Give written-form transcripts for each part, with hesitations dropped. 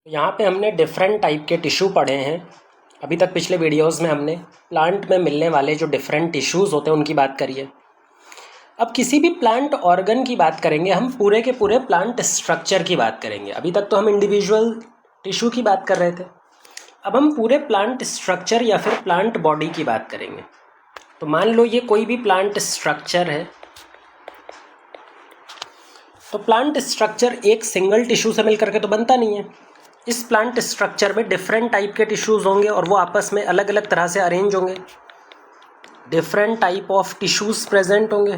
यहाँ पे हमने डिफरेंट टाइप के टिश्यू पढ़े हैं। अभी तक पिछले वीडियोस में हमने प्लांट में मिलने वाले जो डिफरेंट टिश्यूज़ होते हैं उनकी बात करी है। अब किसी भी प्लांट ऑर्गन की बात करेंगे, हम पूरे के पूरे प्लांट स्ट्रक्चर की बात करेंगे। अभी तक तो हम इंडिविजुअल टिश्यू की बात कर रहे थे, अब हम पूरे प्लांट स्ट्रक्चर या फिर प्लांट बॉडी की बात करेंगे। तो मान लो ये कोई भी प्लांट स्ट्रक्चर है, तो प्लांट स्ट्रक्चर एक सिंगल टिश्यू से मिलकर के तो बनता नहीं है। इस प्लांट स्ट्रक्चर में डिफरेंट टाइप के टिश्यूज़ होंगे और वो आपस में अलग अलग तरह से अरेंज होंगे। Different type of tissues present होंगे।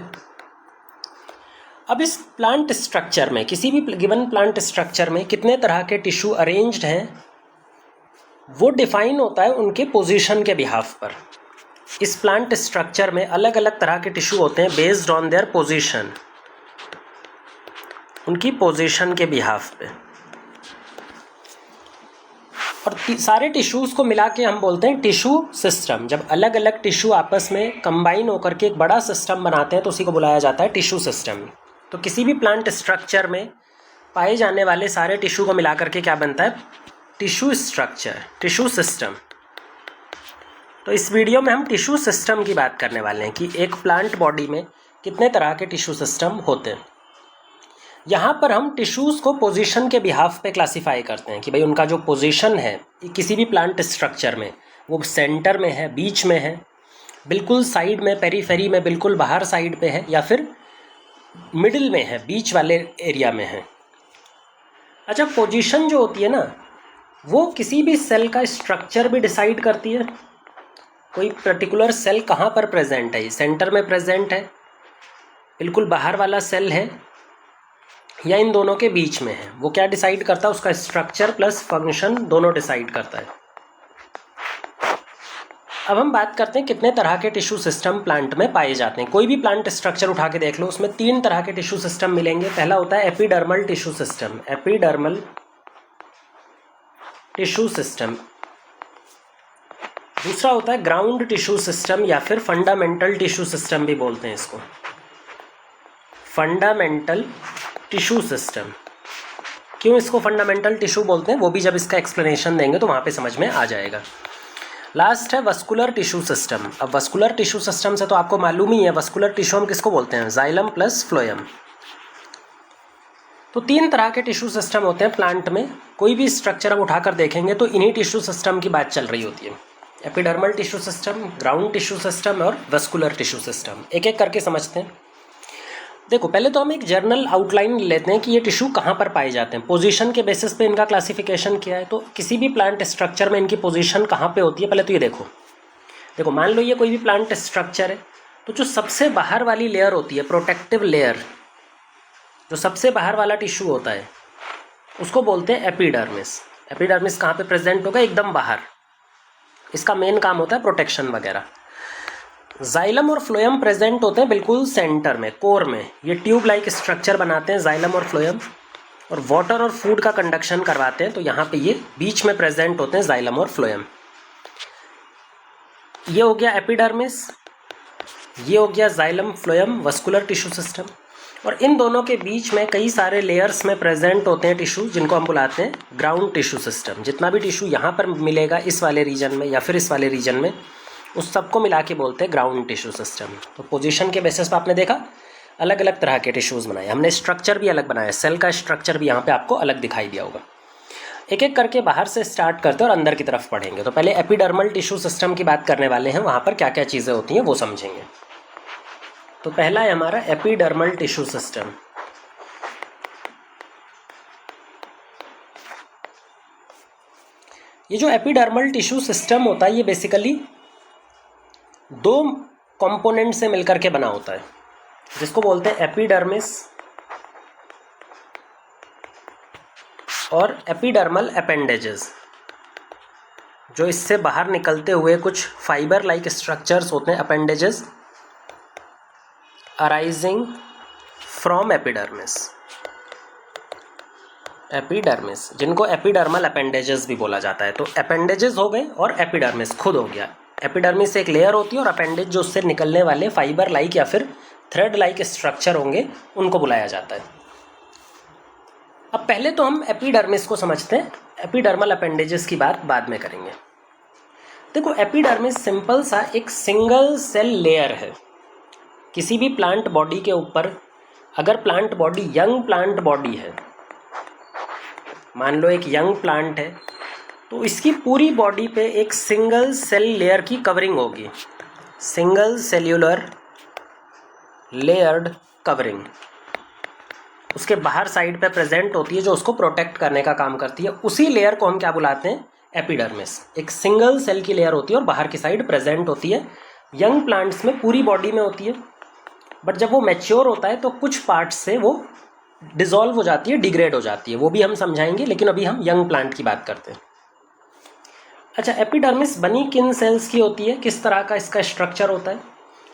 अब इस प्लांट स्ट्रक्चर में, किसी भी गिवन प्लांट स्ट्रक्चर में कितने तरह के टिश्यू अरेंज्ड हैं वो डिफाइन होता है उनके पोजीशन के बिहाफ पर। इस प्लांट स्ट्रक्चर में अलग अलग तरह के टिश्यू होते हैं बेस्ड ऑन देयर पोजीशन, उनकी पोजीशन के बिहाफ पे। और सारे टिश्यूज़ को मिला के हम बोलते हैं टिश्यू सिस्टम। जब अलग अलग टिश्यू आपस में कंबाइन होकर के एक बड़ा सिस्टम बनाते हैं तो उसी को बुलाया जाता है टिश्यू सिस्टम। तो किसी भी प्लांट स्ट्रक्चर में पाए जाने वाले सारे टिश्यू को मिला करके क्या बनता है? Tissue structure, tissue system. तो इस वीडियो में हम टिश्यू सिस्टम की बात करने वाले हैं कि एक प्लांट बॉडी में कितने तरह के टिश्यू सिस्टम होते हैं। यहाँ पर हम टिश्यूज़ को पोजीशन के बिहाफ पे क्लासिफाई करते हैं कि भाई उनका जो पोजीशन है किसी भी प्लांट स्ट्रक्चर में, वो सेंटर में है, बीच में है, बिल्कुल साइड में, पेरीफेरी में, बिल्कुल बाहर साइड पे है, या फिर मिडिल में है, बीच वाले एरिया में है। अच्छा, पोजीशन जो होती है ना, वो किसी भी सेल का स्ट्रक्चर भी डिसाइड करती है। कोई पर्टिकुलर सेल कहाँ पर प्रेजेंट है, सेंटर में प्रेजेंट है, बिल्कुल बाहर वाला सेल है, या इन दोनों के बीच में है, वो क्या डिसाइड करता है? उसका स्ट्रक्चर प्लस फंक्शन दोनों डिसाइड करता है। अब हम बात करते हैं कितने तरह के टिश्यू सिस्टम प्लांट में पाए जाते हैं। कोई भी प्लांट स्ट्रक्चर उठा के देख लो, उसमें 3 तरह के टिश्यू सिस्टम मिलेंगे। पहला होता है epidermal tissue system, epidermal tissue system. दूसरा होता है ग्राउंड टिश्यू सिस्टम या फिर फंडामेंटल टिश्यू सिस्टम भी बोलते हैं इसको, फंडामेंटल टिश्यू सिस्टम। क्यों इसको फंडामेंटल टिश्यू बोलते हैं वो भी जब इसका एक्सप्लेनेशन देंगे तो वहाँ पे समझ में आ जाएगा। लास्ट है वस्कुलर टिश्यू सिस्टम। अब वस्कुलर टिश्यू सिस्टम से तो आपको मालूम ही है, वस्कुलर टिश्यू हम किसको बोलते हैं? Xylem plus phloem. तो 3 तरह के टिश्यू सिस्टम होते हैं प्लांट में। कोई भी स्ट्रक्चर हम उठाकर देखेंगे तो इन्हीं टिश्यू सिस्टम की बात चल रही होती है। Epidermal tissue system, ground tissue system और वस्कुलर टिश्यू सिस्टम। एक एक करके समझते हैं। देखो, पहले तो हम एक जर्नल आउटलाइन लेते हैं कि ये टिश्यू कहाँ पर पाए जाते हैं। पोजीशन के बेसिस पे इनका क्लासिफिकेशन किया है। तो किसी भी प्लांट स्ट्रक्चर में इनकी पोजीशन कहाँ पे होती है, पहले तो ये देखो मान लो ये कोई भी प्लांट स्ट्रक्चर है, तो जो सबसे बाहर वाली लेयर होती है, प्रोटेक्टिव लेयर, जो सबसे बाहर वाला टिश्यू होता है, उसको बोलते हैं एपिडर्मिस। एपिडर्मिस कहाँ पे प्रेजेंट होगा? एकदम बाहर। इसका मेन काम होता है प्रोटेक्शन वगैरह। जाइलम और फ्लोएम प्रेजेंट होते हैं बिल्कुल सेंटर में, कोर में। ये ट्यूब लाइक स्ट्रक्चर बनाते हैं जाइलम और फ्लोएम, और वाटर और फूड का कंडक्शन करवाते हैं। तो यहाँ पे ये बीच में प्रेजेंट होते हैं जाइलम और फ्लोएम। ये हो गया एपिडर्मिस, ये हो गया xylem phloem vascular tissue system. और इन दोनों के बीच में कई सारे लेयर्स में प्रेजेंट होते हैं टिश्यू, जिनको हम बुलाते हैं ग्राउंड टिश्यू सिस्टम। जितना भी टिश्यू यहाँ पर मिलेगा इस वाले रीजन में या फिर इस वाले रीजन में, उस सबको मिला के बोलते हैं ग्राउंड टिश्यू सिस्टम। तो पोजीशन के बेसिस पर आपने देखा अलग अलग तरह के टिश्यूज़ बनाए। हमने स्ट्रक्चर भी अलग बनाया, सेल का स्ट्रक्चर भी यहाँ पे आपको अलग दिखाई दिया होगा। एक एक करके बाहर से स्टार्ट करते हैं और अंदर की तरफ पढ़ेंगे। तो पहले एपिडर्मल टिश्यू सिस्टम की बात करने वाले हैं, वहाँ पर क्या क्या चीज़ें होती हैं वो समझेंगे। तो पहला है हमारा एपिडर्मल टिश्यू सिस्टम। ये जो एपिडर्मल टिश्यू सिस्टम होता है, ये बेसिकली 2 कंपोनेंट से मिलकर के बना होता है, जिसको बोलते हैं एपिडर्मिस और एपिडर्मल अपेंडेजेस। जो इससे बाहर निकलते हुए कुछ फाइबर लाइक स्ट्रक्चर्स होते हैं, appendages arising from epidermis, epidermis, जिनको एपिडर्मल अपेंडेजेस भी बोला जाता है। तो अपेंडेजेस हो गए और एपिडर्मिस खुद हो गया। एपिडर्मिस एक लेयर होती है और अपेंडेज जो उससे निकलने वाले फाइबर लाइक या फिर थ्रेड लाइक स्ट्रक्चर होंगे, उनको बुलाया जाता है। अब पहले तो हम एपिडर्मिस को समझते हैं। एपिडर्मल अपेंडेजेस की बात बाद में करेंगे। देखो, एपिडर्मिस सिंपल सा एक सिंगल सेल लेयर है। किसी भी प्लांट बॉडी के ऊपर अगर plant body young plant body है, मान लो एक यंग प्लांट है, तो इसकी पूरी बॉडी पे एक सिंगल सेल लेयर की कवरिंग होगी, सिंगल सेल्यूलर लेयर्ड कवरिंग उसके बाहर साइड पे प्रेजेंट होती है, जो उसको प्रोटेक्ट करने का काम करती है। उसी लेयर को हम क्या बुलाते हैं? एपिडर्मिस। एक सिंगल सेल की लेयर होती है और बाहर की साइड प्रेजेंट होती है। यंग प्लांट्स में पूरी बॉडी में होती है, बट जब वो मैच्योर होता है तो कुछ पार्ट्स से वो डिसॉल्व हो जाती है, डिग्रेड हो जाती है, वो भी हम समझाएंगे, लेकिन अभी हम यंग प्लांट की बात करते हैं। अच्छा, एपिडर्मिस बनी किन सेल्स की होती है, किस तरह का इसका स्ट्रक्चर होता है?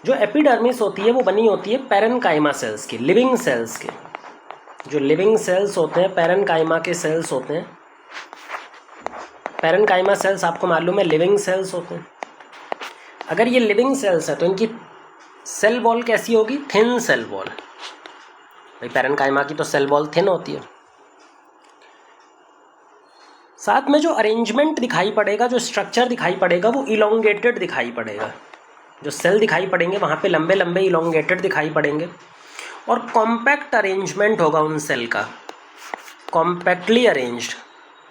जो एपिडर्मिस होती है वो बनी होती है पैरेनकाइमा सेल्स की, लिविंग सेल्स के। जो लिविंग सेल्स होते हैं पैरेनकाइमा के सेल्स होते हैं। पैरेनकाइमा सेल्स आपको मालूम है लिविंग सेल्स होते हैं। अगर ये लिविंग सेल्स है तो इनकी सेल वॉल कैसी होगी? Thin cell wall. भाई पैरेनकाइमा की तो सेल वॉल थिन होती है। साथ में जो अरेंजमेंट दिखाई पड़ेगा, जो स्ट्रक्चर दिखाई पड़ेगा, वो इलोंगेटेड दिखाई पड़ेगा। जो सेल दिखाई पड़ेंगे वहाँ पे लंबे लंबे इलोंगेटेड दिखाई पड़ेंगे, और कॉम्पैक्ट अरेंजमेंट होगा उन सेल का, कॉम्पैक्टली अरेंज्ड।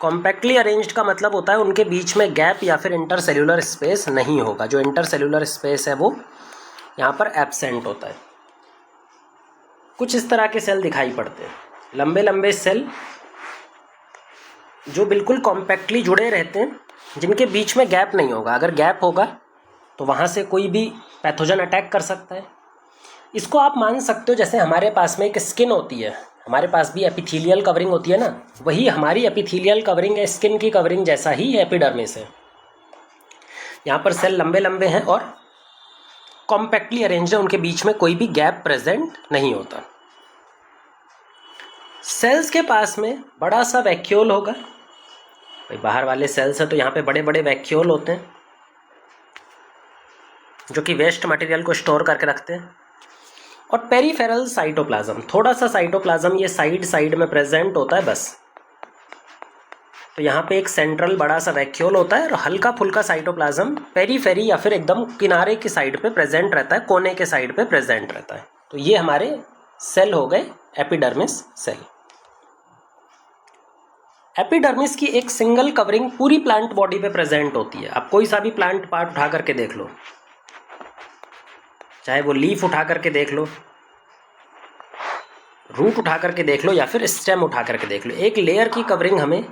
कॉम्पैक्टली अरेंज्ड का मतलब होता है उनके बीच में गैप या फिर इंटरसेल्यूलर स्पेस नहीं होगा। जो इंटरसेल्यूलर स्पेस है वो यहाँ पर एब्सेंट होता है। कुछ इस तरह के सेल दिखाई पड़ते हैं, लंबे लंबे सेल जो बिल्कुल कॉम्पैक्टली जुड़े रहते हैं, जिनके बीच में गैप नहीं होगा। अगर गैप होगा तो वहाँ से कोई भी पैथोजन अटैक कर सकता है। इसको आप मान सकते हो जैसे हमारे पास में एक स्किन होती है, हमारे पास भी एपिथेलियल कवरिंग होती है ना, वही हमारी एपिथेलियल कवरिंग है, स्किन की कवरिंग जैसा ही एपिडर्मिस है। यहाँ पर सेल लंबे लंबे हैं और कॉम्पैक्टली अरेंज्ड है, उनके बीच में कोई भी गैप प्रेजेंट नहीं होता। सेल्स के पास में बड़ा सा वैक्यूल होगा। भाई बाहर वाले सेल्स हैं तो यहाँ पे बड़े बड़े वैक्यूल होते हैं जो कि वेस्ट मटेरियल को स्टोर करके रखते हैं। और पेरिफेरल साइटोप्लाज्म, थोड़ा सा साइटोप्लाज्म ये साइड में प्रेजेंट होता है बस। तो यहाँ पे एक सेंट्रल बड़ा सा वैक्यूल होता है और हल्का फुल्का साइटोप्लाज्म पेरीफेरी या फिर एकदम किनारे की साइड पे प्रेजेंट रहता है, कोने के साइड पे प्रेजेंट रहता है। तो ये हमारे सेल हो गए एपिडर्मिस सेल। एपिडर्मिस की एक सिंगल कवरिंग पूरी प्लांट बॉडी पे प्रेजेंट होती है। आप कोई सा भी प्लांट पार्ट उठा करके देख लो, चाहे वो लीफ उठा करके देख लो, रूट उठा करके देख लो, या फिर स्टेम उठा करके देख लो, एक लेयर की कवरिंग हमें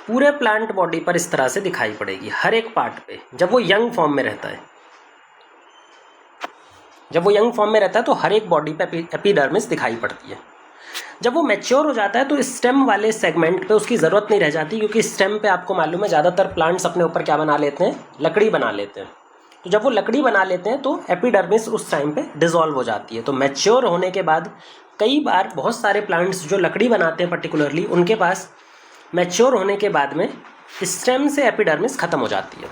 पूरे प्लांट बॉडी पर इस तरह से दिखाई पड़ेगी, हर एक पार्ट पे, जब वो यंग फॉर्म में रहता है। जब वो यंग फॉर्म में रहता है तो हर एक बॉडी पे एपिडर्मिस दिखाई पड़ती है। जब वो मैच्योर हो जाता है तो स्टेम वाले सेगमेंट पे उसकी ज़रूरत नहीं रह जाती, क्योंकि स्टेम पे आपको मालूम है ज़्यादातर प्लांट्स अपने ऊपर क्या बना लेते हैं? लकड़ी बना लेते हैं। तो जब वो लकड़ी बना लेते हैं तो एपिडर्मिस उस टाइम पे डिसॉल्व हो जाती है। तो मैच्योर होने के बाद कई बार बहुत सारे प्लांट्स जो लकड़ी बनाते हैं पर्टिकुलरली, उनके पास मैच्योर होने के बाद में स्टेम से एपिडर्मिस ख़त्म हो जाती है,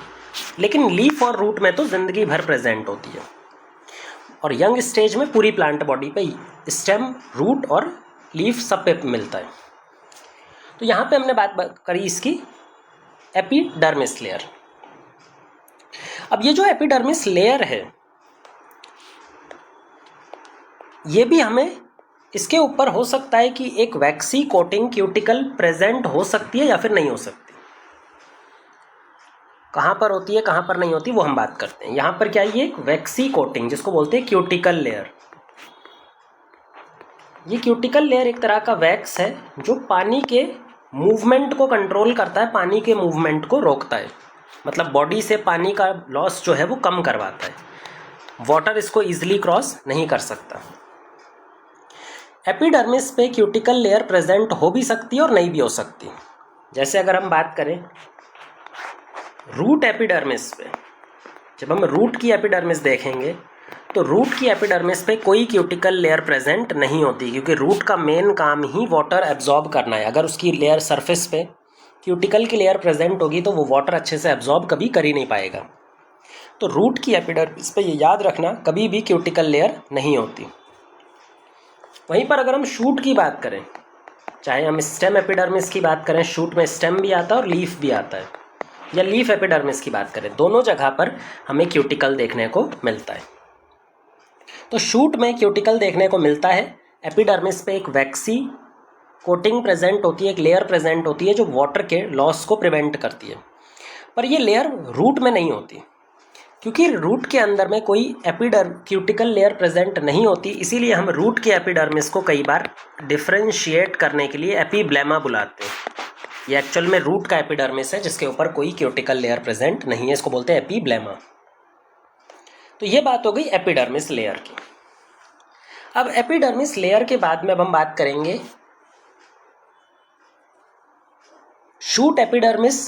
लेकिन लीफ और रूट में तो ज़िंदगी भर प्रेजेंट होती है। और यंग स्टेज में पूरी प्लांट बॉडी पे स्टेम, रूट और लीफ सब पे मिलता है। तो यहाँ पे हमने बात करी इसकी एपिडर्मिस लेयर। अब ये जो एपिडर्मिस लेयर है, ये भी हमें इसके ऊपर हो सकता है कि एक वैक्सी कोटिंग क्यूटिकल प्रेजेंट हो सकती है या फिर नहीं हो सकती। कहाँ पर होती है, कहाँ पर नहीं होती, वो हम बात करते हैं। यहाँ पर क्या है? ये एक वैक्सी कोटिंग जिसको बोलते हैं क्यूटिकल लेयर। ये क्यूटिकल लेयर एक तरह का वैक्स है जो पानी के मूवमेंट को कंट्रोल करता है, पानी के मूवमेंट को रोकता है, मतलब बॉडी से पानी का लॉस जो है वो कम करवाता है। वाटर इसको ईजिली क्रॉस नहीं कर सकता। एपिडर्मिस पे क्यूटिकल लेयर प्रेजेंट हो भी सकती है और नहीं भी हो सकती। जैसे अगर हम बात करें रूट एपिडर्मिस पे, जब हम रूट की एपिडर्मिस देखेंगे तो रूट की एपिडर्मिस पे कोई क्यूटिकल लेयर प्रेजेंट नहीं होती, क्योंकि रूट का मेन काम ही वाटर एब्जॉर्ब करना है। अगर उसकी लेयर सरफेस पे क्यूटिकल की लेयर प्रेजेंट होगी तो वो वाटर अच्छे से एब्जॉर्ब कभी कर ही नहीं पाएगा। तो रूट की एपिडर्मिस पे ये याद रखना, कभी भी क्यूटिकल लेयर नहीं होती। वहीं पर अगर हम शूट की बात करें, चाहे हम स्टेम एपिडर्मिस की बात करें, शूट में स्टेम भी आता है और लीफ भी आता है, या लीफ एपिडर्मिस की बात करें, दोनों जगह पर हमें क्यूटिकल देखने को मिलता है। तो शूट में क्यूटिकल देखने को मिलता है, एपिडर्मिस पे एक वैक्सी कोटिंग प्रेजेंट होती है, एक लेयर प्रेजेंट होती है जो वाटर के लॉस को प्रिवेंट करती है। पर ये लेयर रूट में नहीं होती, क्योंकि रूट के अंदर में कोई क्यूटिकल लेयर प्रेजेंट नहीं होती, इसीलिए हम रूट के एपिडर्मिस को कई बार डिफरेंशिएट करने के लिए एपीब्लेमा बुलाते हैं। ये एक्चुअल में रूट का एपिडर्मिस है जिसके ऊपर कोई क्यूटिकल लेयर प्रेजेंट नहीं है, इसको बोलते हैं एपीब्लेमा। तो ये बात हो गई एपिडर्मिस लेयर की। अब एपिडर्मिस लेयर के बाद में अब हम बात करेंगे shoot epidermis.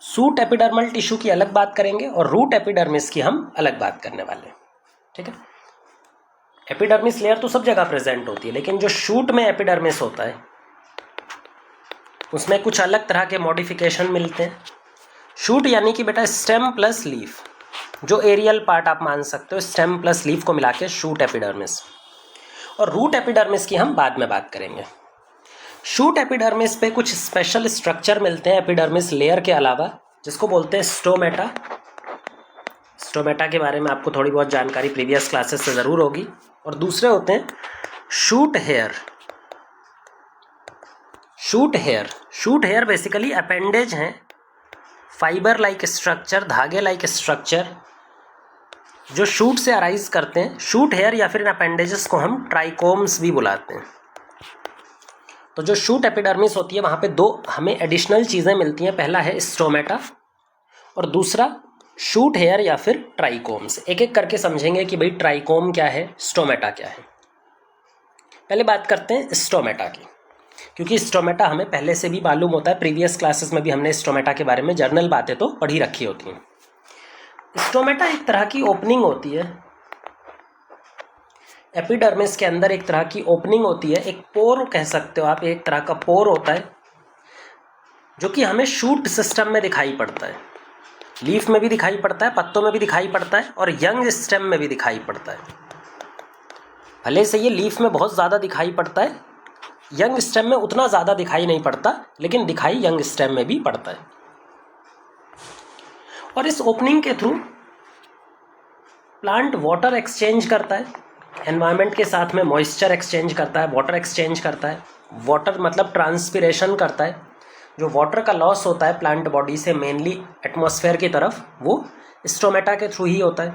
Shoot epidermal tissue की अलग बात करेंगे और रूट एपिडर्मिस की हम अलग बात करने वाले हैं, ठीक है। एपिडर्मिस लेयर तो सब जगह प्रेजेंट होती है, लेकिन जो शूट में एपिडर्मिस होता है उसमें कुछ अलग तरह के मॉडिफिकेशन मिलते हैं। शूट यानी कि बेटा स्टेम प्लस लीफ, जो एरियल पार्ट आप मान सकते हो, स्टेम प्लस लीफ को मिला के शूट एपिडर्मिस। और रूट एपिडर्मिस की हम बाद में बात करेंगे। शूट एपिडर्मिस पे कुछ स्पेशल स्ट्रक्चर मिलते हैं एपिडर्मिस लेयर के अलावा, जिसको बोलते हैं स्टोमेटा। स्टोमेटा के बारे में आपको थोड़ी बहुत जानकारी प्रीवियस क्लासेस से ज़रूर होगी। और दूसरे होते हैं shoot hair. Shoot hair basically appendages हैं, फाइबर लाइक स्ट्रक्चर, धागे लाइक स्ट्रक्चर जो शूट से अराइज करते हैं। शूट हेयर या फिर इन अपेंडेजेस को हम ट्राइकोम्स भी बुलाते हैं। तो जो शूट एपिडर्मिस होती है वहाँ पे दो हमें एडिशनल चीज़ें मिलती हैं, पहला है स्टोमेटा और दूसरा शूट हेयर या फिर ट्राइकोम्स। एक एक करके समझेंगे कि भाई ट्राइकोम क्या है, स्टोमेटा क्या है। पहले बात करते हैं स्टोमेटा की, क्योंकि स्टोमेटा हमें पहले से भी मालूम होता है, प्रीवियस क्लासेस में भी हमने स्टोमेटा के बारे में जर्नल बातें तो पढ़ी रखी होती हैं। स्टोमेटा एक तरह की ओपनिंग होती है एपिडर्मिस के अंदर, एक तरह की ओपनिंग होती है, एक पोर कह सकते हो आप, एक तरह का पोर होता है जो कि हमें शूट सिस्टम में दिखाई पड़ता है। लीफ में भी दिखाई पड़ता है, पत्तों में भी दिखाई पड़ता है और यंग स्टेम में भी दिखाई पड़ता है। भले से ये लीफ में बहुत ज़्यादा दिखाई पड़ता है, यंग स्टेम में उतना ज़्यादा दिखाई नहीं पड़ता, लेकिन दिखाई यंग स्टेम में भी पड़ता है। और इस ओपनिंग के थ्रू प्लांट वाटर एक्सचेंज करता है, एनवायरनमेंट के साथ में मॉइस्चर एक्सचेंज करता है, वाटर एक्सचेंज करता है। वाटर मतलब ट्रांसपिरेशन करता है। जो वाटर का लॉस होता है प्लांट बॉडी से मेनली एटमॉस्फेयर की तरफ, वो स्टोमेटा के थ्रू ही होता है।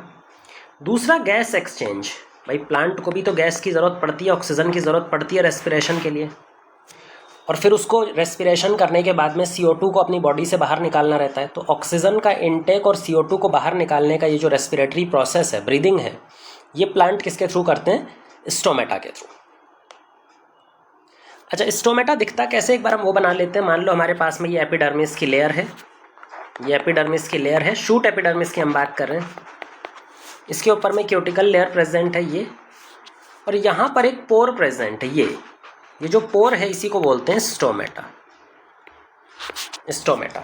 दूसरा गैस एक्सचेंज, भाई प्लांट को भी तो गैस की ज़रूरत पड़ती है, ऑक्सीजन की ज़रूरत पड़ती है रेस्पिरेशन के लिए, और फिर उसको रेस्पिरेशन करने के बाद में CO2 को अपनी बॉडी से बाहर निकालना रहता है। तो ऑक्सीजन का इनटेक और CO2 को बाहर निकालने का ये जो रेस्पिरेटरी प्रोसेस है, ब्रीदिंग है, ये प्लांट किसके थ्रू करते हैं, स्टोमेटा के थ्रू। अच्छा, स्टोमेटा दिखता कैसे, एक बार हम वो बना लेते हैं। मान लो हमारे पास में ये एपिडर्मिस की लेयर है, ये एपिडर्मिस की लेयर है, शूट एपिडर्मिस की हम बात कर रहे हैं। इसके ऊपर में क्यूटिकल लेयर प्रेजेंट है ये, और यहाँ पर एक पोर प्रेजेंट है, ये जो पोर है इसी को बोलते हैं स्टोमेटा।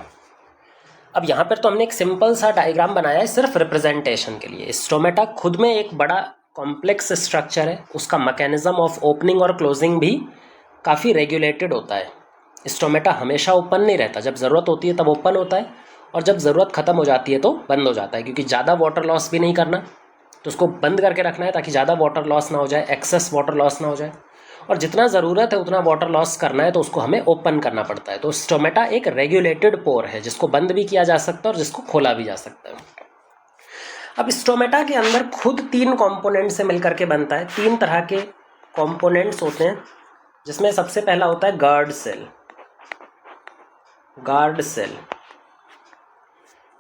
अब यहाँ पर तो हमने एक सिंपल सा डायग्राम बनाया है सिर्फ रिप्रेजेंटेशन के लिए। स्टोमेटा खुद में एक बड़ा कॉम्प्लेक्स स्ट्रक्चर है, उसका मैकेनिज्म ऑफ ओपनिंग और क्लोजिंग भी काफ़ी रेगुलेटेड होता है। स्टोमेटा हमेशा ओपन नहीं रहता, जब ज़रूरत होती है तब ओपन होता है, और जब ज़रूरत ख़त्म हो जाती है तो बंद हो जाता है, क्योंकि ज़्यादा वाटर लॉस भी नहीं करना, तो उसको बंद करके रखना है ताकि ज़्यादा वाटर लॉस ना हो जाए, एक्सेस वाटर लॉस ना हो जाए, और जितना ज़रूरत है उतना वाटर लॉस करना है तो उसको हमें ओपन करना पड़ता है। तो स्टोमेटा एक रेगुलेटेड पोर है, जिसको बंद भी किया जा सकता है और जिसको खोला भी जा सकता है। अब स्टोमेटा के अंदर खुद 3 कॉम्पोनेंट से मिलकर के बनता है। 3 तरह के कॉम्पोनेंट्स होते हैं, जिसमें सबसे पहला होता है गार्ड सेल।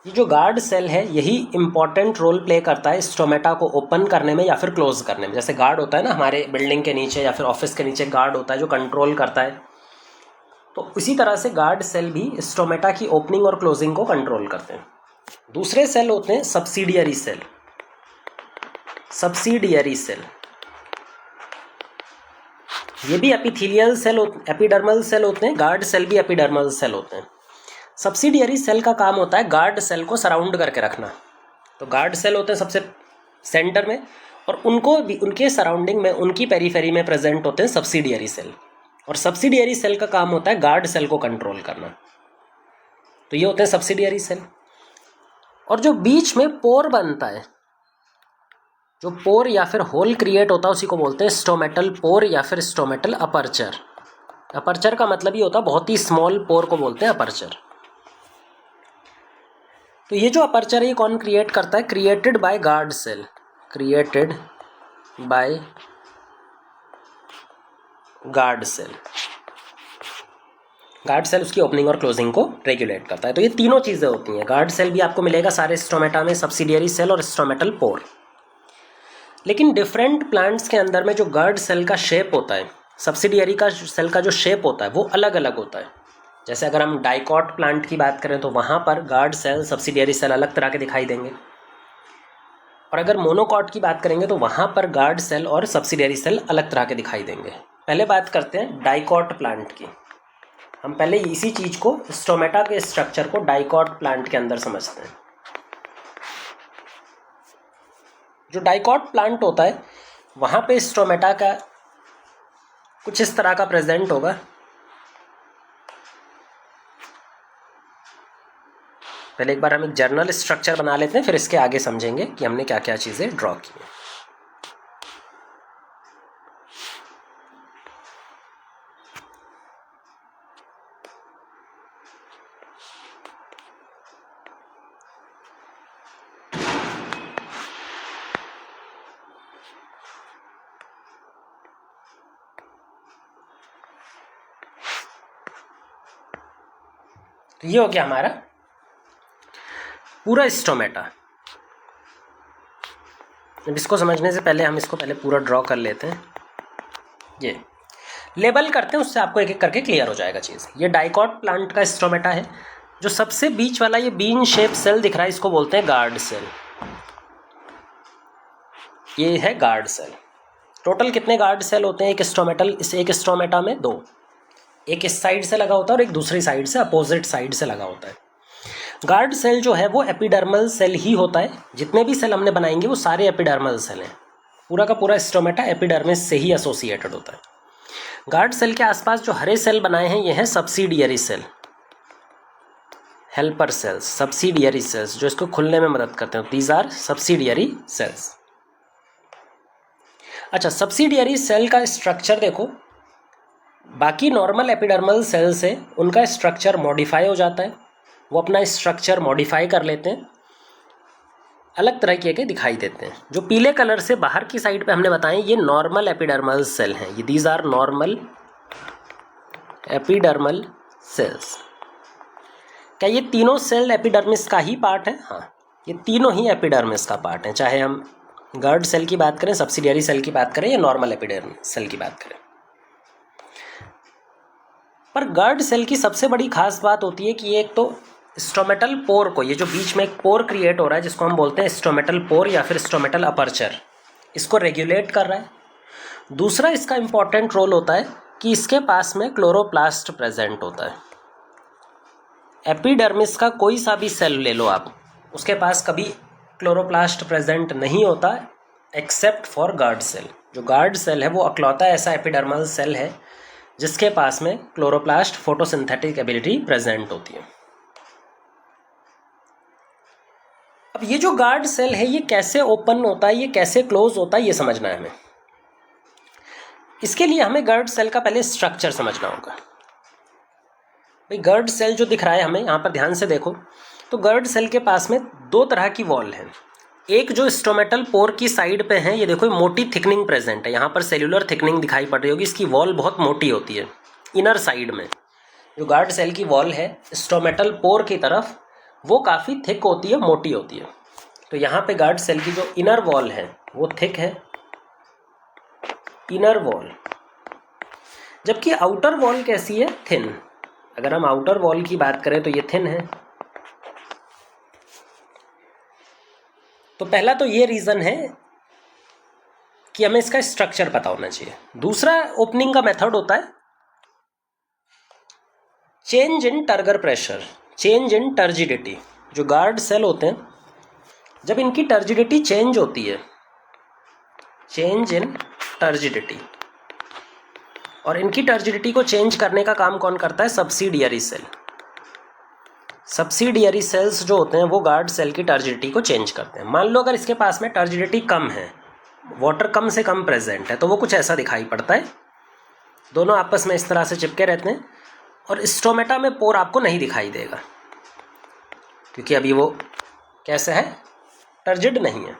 ये जो गार्ड सेल है यही इंपॉर्टेंट रोल प्ले करता है स्टोमेटा को ओपन करने में या फिर क्लोज करने में। जैसे गार्ड होता है ना हमारे बिल्डिंग के नीचे या फिर ऑफिस के नीचे गार्ड होता है जो कंट्रोल करता है, तो इसी तरह से गार्ड सेल भी स्टोमेटा की ओपनिंग और क्लोजिंग को कंट्रोल करते हैं। दूसरे सेल होते हैं सब्सिडियरी सेल। ये भी एपिथेलियल सेल, एपिडर्मल सेल होते हैं। गार्ड सेल भी एपिडर्मल सेल होते हैं। सब्सिडियरी सेल का काम होता है गार्ड सेल को सराउंड करके रखना। तो गार्ड सेल होते हैं सबसे सेंटर में, और उनको भी उनके सराउंडिंग में, उनकी पेरीफेरी में प्रेजेंट होते हैं सब्सिडियरी सेल। और सब्सिडियरी सेल का काम होता है गार्ड सेल को कंट्रोल करना। तो ये होते हैं सब्सिडियरी सेल। और जो बीच में पोर बनता है, जो पोर या फिर होल क्रिएट होता है, उसी को बोलते हैं स्टोमेटल पोर या फिर स्टोमेटल अपर्चर। अपर्चर का मतलब ये होता है बहुत ही स्मॉल पोर को बोलते हैं अपर्चर। तो ये जो अपर्चर है ये कौन क्रिएट करता है? Created by guard cell, created by guard cell. Guard cell उसकी ओपनिंग और क्लोजिंग को रेगुलेट करता है। तो ये तीनों चीज़ें होती हैं। गार्ड सेल भी आपको मिलेगा सारे स्टोमेटा में, सब्सिडियरी सेल और स्टोमेटल पोर। लेकिन डिफरेंट प्लांट्स के अंदर में जो गार्ड सेल का शेप होता है, सब्सिडियरी का सेल का जो शेप होता है वो अलग अलग होता है। जैसे अगर हम डाइकॉट प्लांट की बात करें तो वहाँ पर गार्ड सेल सब्सिडियरी सेल अलग तरह के दिखाई देंगे, और अगर मोनोकॉट की बात करेंगे तो वहाँ पर गार्ड सेल और सब्सिडियरी सेल अलग तरह के दिखाई देंगे। पहले बात करते हैं डाइकॉट प्लांट की। हम पहले इसी चीज़ को, स्टोमेटा के स्ट्रक्चर को डाइकॉट प्लांट के अंदर समझते हैं। जो डाइकॉट प्लांट होता है वहाँ पे स्टोमेटा का कुछ इस तरह का प्रेजेंट होगा। पहले एक बार हम एक जर्नल स्ट्रक्चर बना लेते हैं, फिर इसके आगे समझेंगे कि हमने क्या क्या चीज़ें ड्रॉ की हैं। तो ये हो गया हमारा पूरा स्टोमेटा। अब इसको समझने से पहले हम इसको पहले पूरा ड्रॉ कर लेते हैं। ये लेबल करते हैं, उससे आपको एक एक करके क्लियर हो जाएगा चीज़। ये डाइकॉट प्लांट का स्टोमेटा है। जो सबसे बीच वाला ये बीन शेप सेल दिख रहा है इसको बोलते हैं गार्ड सेल। ये है गार्ड सेल। टोटल कितने गार्ड सेल होते हैं एक स्टोमेटा में? 2। एक इस साइड से लगा होता है और एक दूसरी साइड से, अपोजिट साइड से लगा होता है। गार्ड सेल जो है वो एपिडर्मल सेल ही होता है। जितने भी सेल हमने बनाएंगे वो सारे एपिडर्मल सेल हैं। पूरा का पूरा स्टोमेटा एपिडर्मिस से ही एसोसिएटेड होता है। गार्ड सेल के आसपास जो हरे सेल बनाए हैं ये हैं subsidiary cell, helper cells, subsidiary cells जो इसको खुलने में मदद करते हैं। These are subsidiary cells. अच्छा, सब्सिडियरी सेल का स्ट्रक्चर देखो, बाकी नॉर्मल एपिडर्मल सेल से उनका स्ट्रक्चर मॉडिफाई हो जाता है। वो अपना स्ट्रक्चर मॉडिफाई कर लेते हैं, अलग तरह के दिखाई देते हैं। जो पीले कलर से बाहर की साइड पे हमने बताए ये नॉर्मल एपिडर्मल सेल हैं। ये these are normal epidermal cells. क्या ये तीनों सेल एपिडर्मिस का ही पार्ट है? हाँ, ये तीनों ही एपिडर्मिस का पार्ट है। चाहे हम गार्ड सेल की बात करें, सब्सिडियरी सेल की बात करें या नॉर्मल एपिडर्मिस सेल की बात करें। पर गार्ड सेल की सबसे बड़ी खास बात होती है कि ये एक तो स्टोमेटल पोर को, ये जो बीच में एक पोर क्रिएट हो रहा है जिसको हम बोलते हैं स्टोमेटल पोर या फिर स्टोमेटल अपर्चर, इसको रेगुलेट कर रहा है। दूसरा इसका इम्पॉर्टेंट रोल होता है कि इसके पास में क्लोरोप्लास्ट प्रेजेंट होता है। एपिडर्मिस का कोई सा भी सेल ले लो आप, उसके पास कभी क्लोरोप्लास्ट प्रेजेंट नहीं होता एक्सेप्ट फॉर गार्ड सेल। जो गार्ड सेल है वो अकलौता ऐसा एपिडर्मल सेल है जिसके पास में क्लोरोप्लास्ट फोटोसिंथेटिक एबिलिटी प्रेजेंट होती है। अब ये जो गार्ड सेल है ये कैसे ओपन होता है, ये कैसे क्लोज होता है, ये समझना है हमें। इसके लिए हमें गार्ड सेल का पहले स्ट्रक्चर समझना होगा। भाई गार्ड सेल जो दिख रहा है हमें यहाँ पर ध्यान से देखो, तो गार्ड सेल के पास में 2 तरह की वॉल है। एक जो स्टोमेटल पोर की साइड पे है, ये देखो मोटी थिकनिंग प्रेजेंट है। यहाँ पर सेल्यूलर थिकनिंग दिखाई पड़ रही होगी। इसकी वॉल बहुत मोटी होती है। इनर साइड में जो गार्ड सेल की वॉल है स्टोमेटल पोर की तरफ, वो काफ़ी थिक होती है, मोटी होती है। तो यहाँ पे गार्ड सेल की जो इनर वॉल है वो थिक है, इनर वॉल। जबकि आउटर वॉल कैसी है? थिन। अगर हम आउटर वॉल की बात करें तो ये थिन है। तो पहला तो ये रीज़न है कि हमें इसका स्ट्रक्चर पता होना चाहिए। दूसरा ओपनिंग का मेथड होता है change in turgor pressure, change in turgidity. जो गार्ड सेल होते हैं जब इनकी टर्जिडिटी चेंज होती है, चेंज इन टर्जिडिटी, और इनकी टर्जिडिटी को चेंज करने का काम कौन करता है? Subsidiary cell. सब्सिडियरी सेल्स जो होते हैं वो गार्ड सेल की टर्जिडिटी को चेंज करते हैं। मान लो अगर इसके पास में टर्जिडिटी कम है, वाटर कम से कम प्रेजेंट है, तो वो कुछ ऐसा दिखाई पड़ता है। दोनों आपस में इस तरह से चिपके रहते हैं और स्टोमेटा में पोर आपको नहीं दिखाई देगा, क्योंकि अभी वो कैसे है? टर्जिड नहीं है।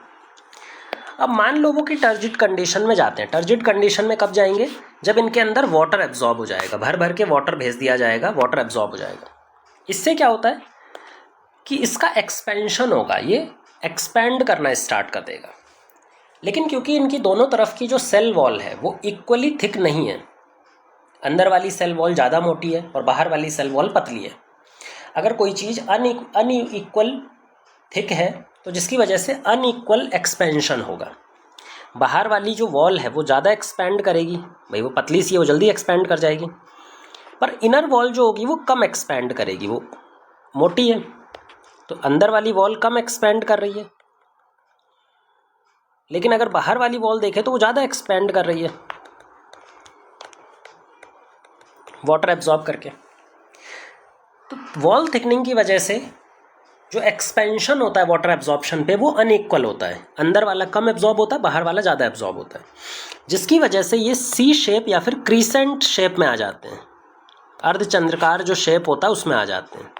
अब मान लो वो कि टर्जिड कंडीशन में जाते हैं। टर्जिड कंडीशन में कब जाएंगे? जब इनके अंदर वाटर एब्जॉर्ब हो जाएगा, भर भर के वाटर भेज दिया जाएगा, वाटर एब्जॉर्ब हो जाएगा। इससे क्या होता है कि इसका एक्सपेंशन होगा, ये एक्सपेंड करना स्टार्ट कर देगा। लेकिन क्योंकि इनकी दोनों तरफ की जो सेल वॉल है वो इक्वली थिक नहीं है, अंदर वाली सेल वॉल ज़्यादा मोटी है और बाहर वाली सेल वॉल पतली है। अगर कोई चीज़ अनइक्वल थिक है तो जिसकी वजह से अनइक्वल एक्सपेंशन होगा। बाहर वाली जो वॉल है वो ज़्यादा एक्सपेंड करेगी, भाई वो पतली सी है, वो जल्दी एक्सपेंड कर जाएगी। पर इनर वॉल जो होगी वो कम एक्सपेंड करेगी, वो मोटी है, तो अंदर वाली वॉल कम एक्सपेंड कर रही है। लेकिन अगर बाहर वाली वॉल देखें तो वो ज़्यादा एक्सपेंड कर रही है वाटर एब्जॉर्ब करके। तो वॉल थिकनिंग की वजह से जो एक्सपेंशन होता है वाटर एब्जॉर्प्शन पे वो अनइक्वल होता है। अंदर वाला कम एब्जॉर्ब होता है, बाहर वाला ज़्यादा एब्जॉर्ब होता है, जिसकी वजह से ये सी शेप या फिर क्रीसेंट शेप में आ जाते हैं। अर्धचंद्राकार जो शेप होता है उसमें आ जाते हैं।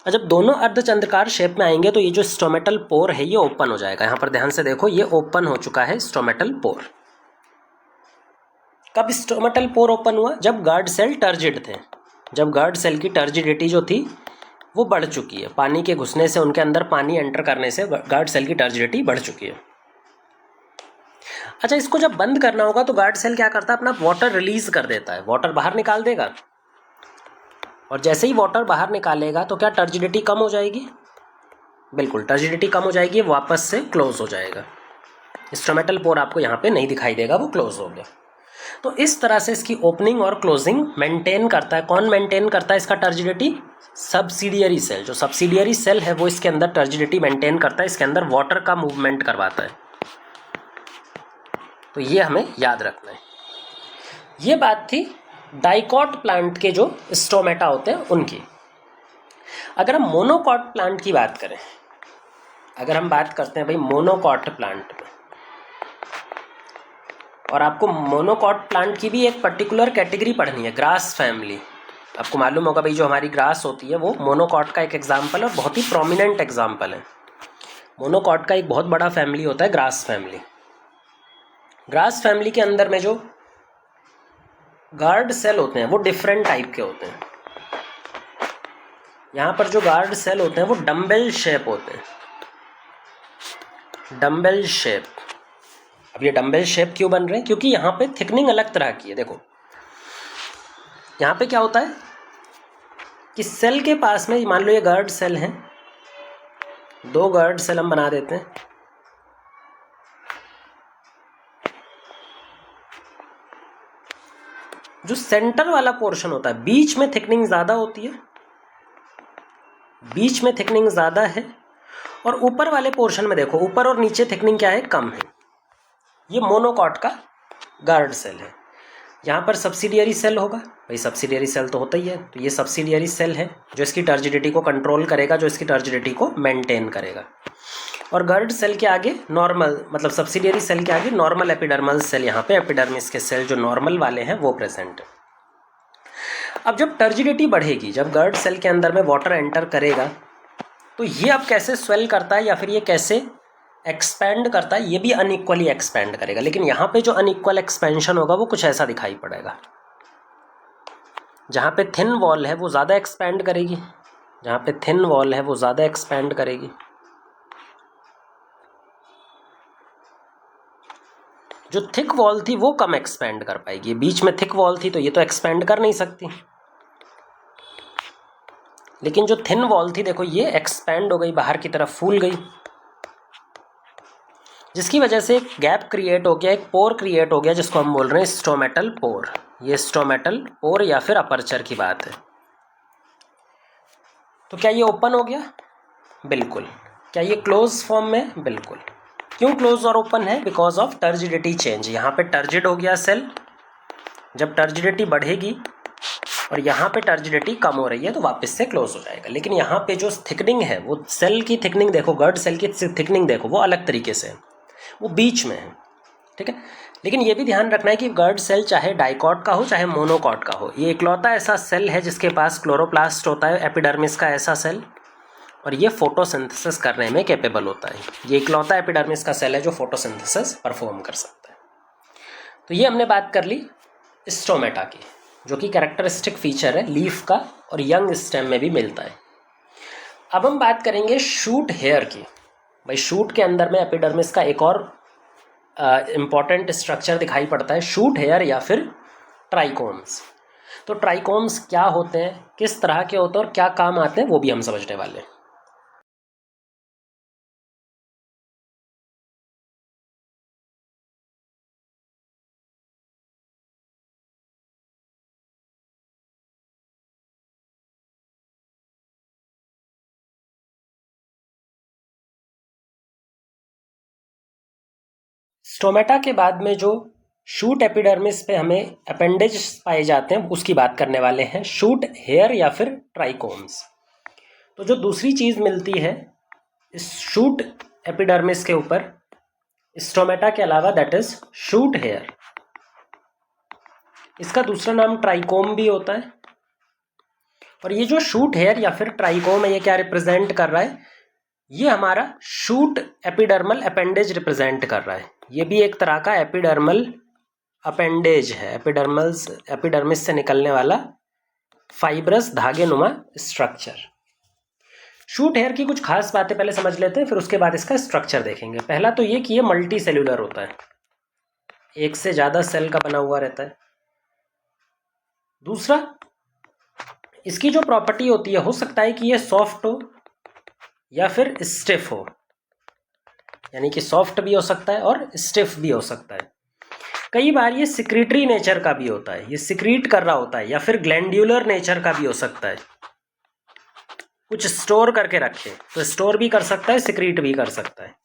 और जब दोनों अर्धचंद्राकार शेप में आएंगे तो ये जो स्टोमेटल पोर है ये ओपन हो जाएगा। यहाँ पर ध्यान से देखो, ये ओपन हो चुका है स्टोमेटल पोर। कब स्टोमेटल पोर ओपन हुआ? जब गार्ड सेल टर्जिड थे, जब गार्ड सेल की टर्जिडिटी जो थी वो बढ़ चुकी है। पानी के घुसने से, उनके अंदर पानी एंटर करने से गार्ड सेल की टर्जिडिटी बढ़ चुकी है। अच्छा, इसको जब बंद करना होगा तो गार्ड सेल क्या करता है? अपना वाटर रिलीज कर देता है, वाटर बाहर निकाल देगा। और जैसे ही वाटर बाहर निकालेगा तो क्या टर्जिडिटी कम हो जाएगी? बिल्कुल, टर्जिडिटी कम हो जाएगी, वापस से क्लोज हो जाएगा। स्टोमेटल पोर आपको यहाँ पे नहीं दिखाई देगा, वो क्लोज हो गया। तो इस तरह से इसकी ओपनिंग और क्लोजिंग मेंटेन करता है। कौन मेंटेन करता है इसका टर्जिडिटी? Subsidiary cell. जो सब्सिडियरी सेल है वो इसके अंदर टर्जिडिटी मेंटेन करता है, इसके अंदर वाटर का मूवमेंट करवाता है। तो ये हमें याद रखना है। ये बात थी डाइकॉट प्लांट के जो स्टोमेटा होते हैं उनकी। अगर हम मोनोकॉट प्लांट की बात करें, अगर हम बात करते हैं भाई मोनोकॉट प्लांट में, और आपको मोनोकॉट प्लांट की भी एक पर्टिकुलर कैटेगरी पढ़नी है, ग्रास फैमिली। आपको मालूम होगा भाई जो हमारी ग्रास होती है वो मोनोकॉट का एक एग्जाम्पल और बहुत ही प्रोमिनेंट एग्जाम्पल है। मोनोकॉट का एक बहुत बड़ा फैमिली होता है ग्रास फैमिली। ग्रास फैमिली के अंदर में जो गार्ड सेल होते हैं वो डिफरेंट टाइप के होते हैं। यहाँ पर जो गार्ड सेल होते हैं वो डम्बेल शेप होते हैं, डम्बेल शेप। अब ये डम्बेल शेप क्यों बन रहे हैं? क्योंकि यहाँ पे थिकनिंग अलग तरह की है। देखो यहाँ पे क्या होता है कि सेल के पास में, मान लो ये गार्ड सेल हैं, दो गार्ड सेल हम बना देते हैं। जो सेंटर वाला पोर्शन होता है बीच में थिकनिंग ज़्यादा होती है, बीच में थिकनिंग ज़्यादा है, और ऊपर वाले पोर्शन में देखो ऊपर और नीचे थिकनिंग क्या है? कम है। ये मोनोकॉट का गार्ड सेल है। यहाँ पर सब्सिडियरी सेल होगा, भाई सब्सिडियरी सेल तो होता ही है, तो ये सब्सिडियरी सेल है जो इसकी टर्जिडिटी को कंट्रोल करेगा, जो इसकी टर्जिडिटी को मेंटेन करेगा। और गार्ड सेल के आगे नॉर्मल, मतलब सब्सिडियरी सेल के आगे नॉर्मल एपिडर्मल सेल, यहाँ पे एपिडर्मिस के सेल जो नॉर्मल वाले हैं वो प्रेजेंट है। अब जब टर्जिडिटी बढ़ेगी, जब गार्ड सेल के अंदर में वाटर एंटर करेगा, तो ये अब कैसे स्वेल करता है या फिर ये कैसे एक्सपेंड करता है? ये भी अनइक्वली एक्सपेंड करेगा। लेकिन यहाँ पे जो अनइक्वल एक्सपेंशन होगा वो कुछ ऐसा दिखाई पड़ेगा। जहाँ पे थिन वॉल है वो ज़्यादा एक्सपेंड करेगी, जहाँ पे थिन वॉल है वो ज़्यादा एक्सपेंड करेगी। जो थिक वॉल थी वो कम एक्सपेंड कर पाएगी। बीच में थिक वॉल थी तो ये तो एक्सपेंड कर नहीं सकती, लेकिन जो थिन वॉल थी देखो ये एक्सपेंड हो गई, बाहर की तरफ फूल गई, जिसकी वजह से एक गैप क्रिएट हो गया, एक पोर क्रिएट हो गया, जिसको हम बोल रहे हैं स्टोमेटल पोर। ये स्टोमेटल पोर या फिर अपर्चर की बात है। तो क्या ये ओपन हो गया? बिल्कुल। क्या ये क्लोज फॉर्म में? बिल्कुल। क्यों क्लोज और ओपन है? Because of turgidity change. यहाँ पे टर्जिड हो गया सेल, जब टर्जिडिटी बढ़ेगी और यहाँ पे टर्जिडिटी कम हो रही है तो वापस से क्लोज हो जाएगा। लेकिन यहाँ पे जो थिकनिंग है वो सेल की थिकनिंग देखो, गर्ड सेल की थिकनिंग देखो, वो अलग तरीके से है, वो बीच में है, ठीक है। लेकिन ये भी ध्यान रखना है कि गर्ड सेल चाहे डाइकॉट का हो चाहे मोनोकॉट का हो, ये इकलौता ऐसा सेल है जिसके पास क्लोरोप्लास्ट होता है, एपिडर्मिस का ऐसा सेल, और ये फोटोसिंथेसिस करने में कैपेबल होता है। ये इकलौता एपिडर्मिस का सेल है जो फोटोसिंथेसिस परफॉर्म कर सकता है। तो ये हमने बात कर ली स्टोमेटा की, जो कि कैरेक्टरिस्टिक फीचर है लीफ का और यंग स्टेम में भी मिलता है। अब हम बात करेंगे शूट हेयर की। भाई शूट के अंदर में एपिडर्मिस का एक और इम्पॉर्टेंट स्ट्रक्चर दिखाई पड़ता है, शूट हेयर या फिर ट्राइकोम्स। तो ट्राइकोम्स क्या होते हैं, किस तरह के होते हैं और क्या काम आते हैं, वो भी हम समझने वाले हैं। स्टोमेटा के बाद में जो शूट एपिडर्मिस पे हमें अपेंडेज पाए जाते हैं उसकी बात करने वाले हैं, शूट हेयर या फिर ट्राइकोम्स। तो जो दूसरी चीज़ मिलती है इस शूट एपिडर्मिस के ऊपर स्टोमेटा के अलावा, दैट इज शूट हेयर। इसका दूसरा नाम ट्राइकोम भी होता है। और ये जो शूट हेयर या फिर ट्राइकोम है, ये क्या रिप्रेजेंट कर रहा है, ये हमारा शूट एपिडर्मल अपेंडेज रिप्रेजेंट कर रहा है। ये भी एक तरह का एपिडर्मल अपेंडेज है, एपिडर्मिस से निकलने वाला फाइब्रस धागे नुमा स्ट्रक्चर। शूट हेयर की कुछ खास बातें पहले समझ लेते हैं, फिर उसके बाद इसका स्ट्रक्चर देखेंगे। पहला तो ये कि ये मल्टी सेल्यूलर होता है, एक से ज़्यादा सेल का बना हुआ रहता है। दूसरा, इसकी जो प्रॉपर्टी होती है, हो सकता है कि ये सॉफ्ट हो या फिर स्टिफ हो, यानी कि सॉफ्ट भी हो सकता है और स्टिफ भी हो सकता है। कई बार ये सिक्रीटरी नेचर का भी होता है, ये सिक्रीट कर रहा होता है, या फिर ग्लैंड्यूलर नेचर का भी हो सकता है, कुछ स्टोर करके रखे तो स्टोर भी कर सकता है, सिक्रीट भी कर सकता है।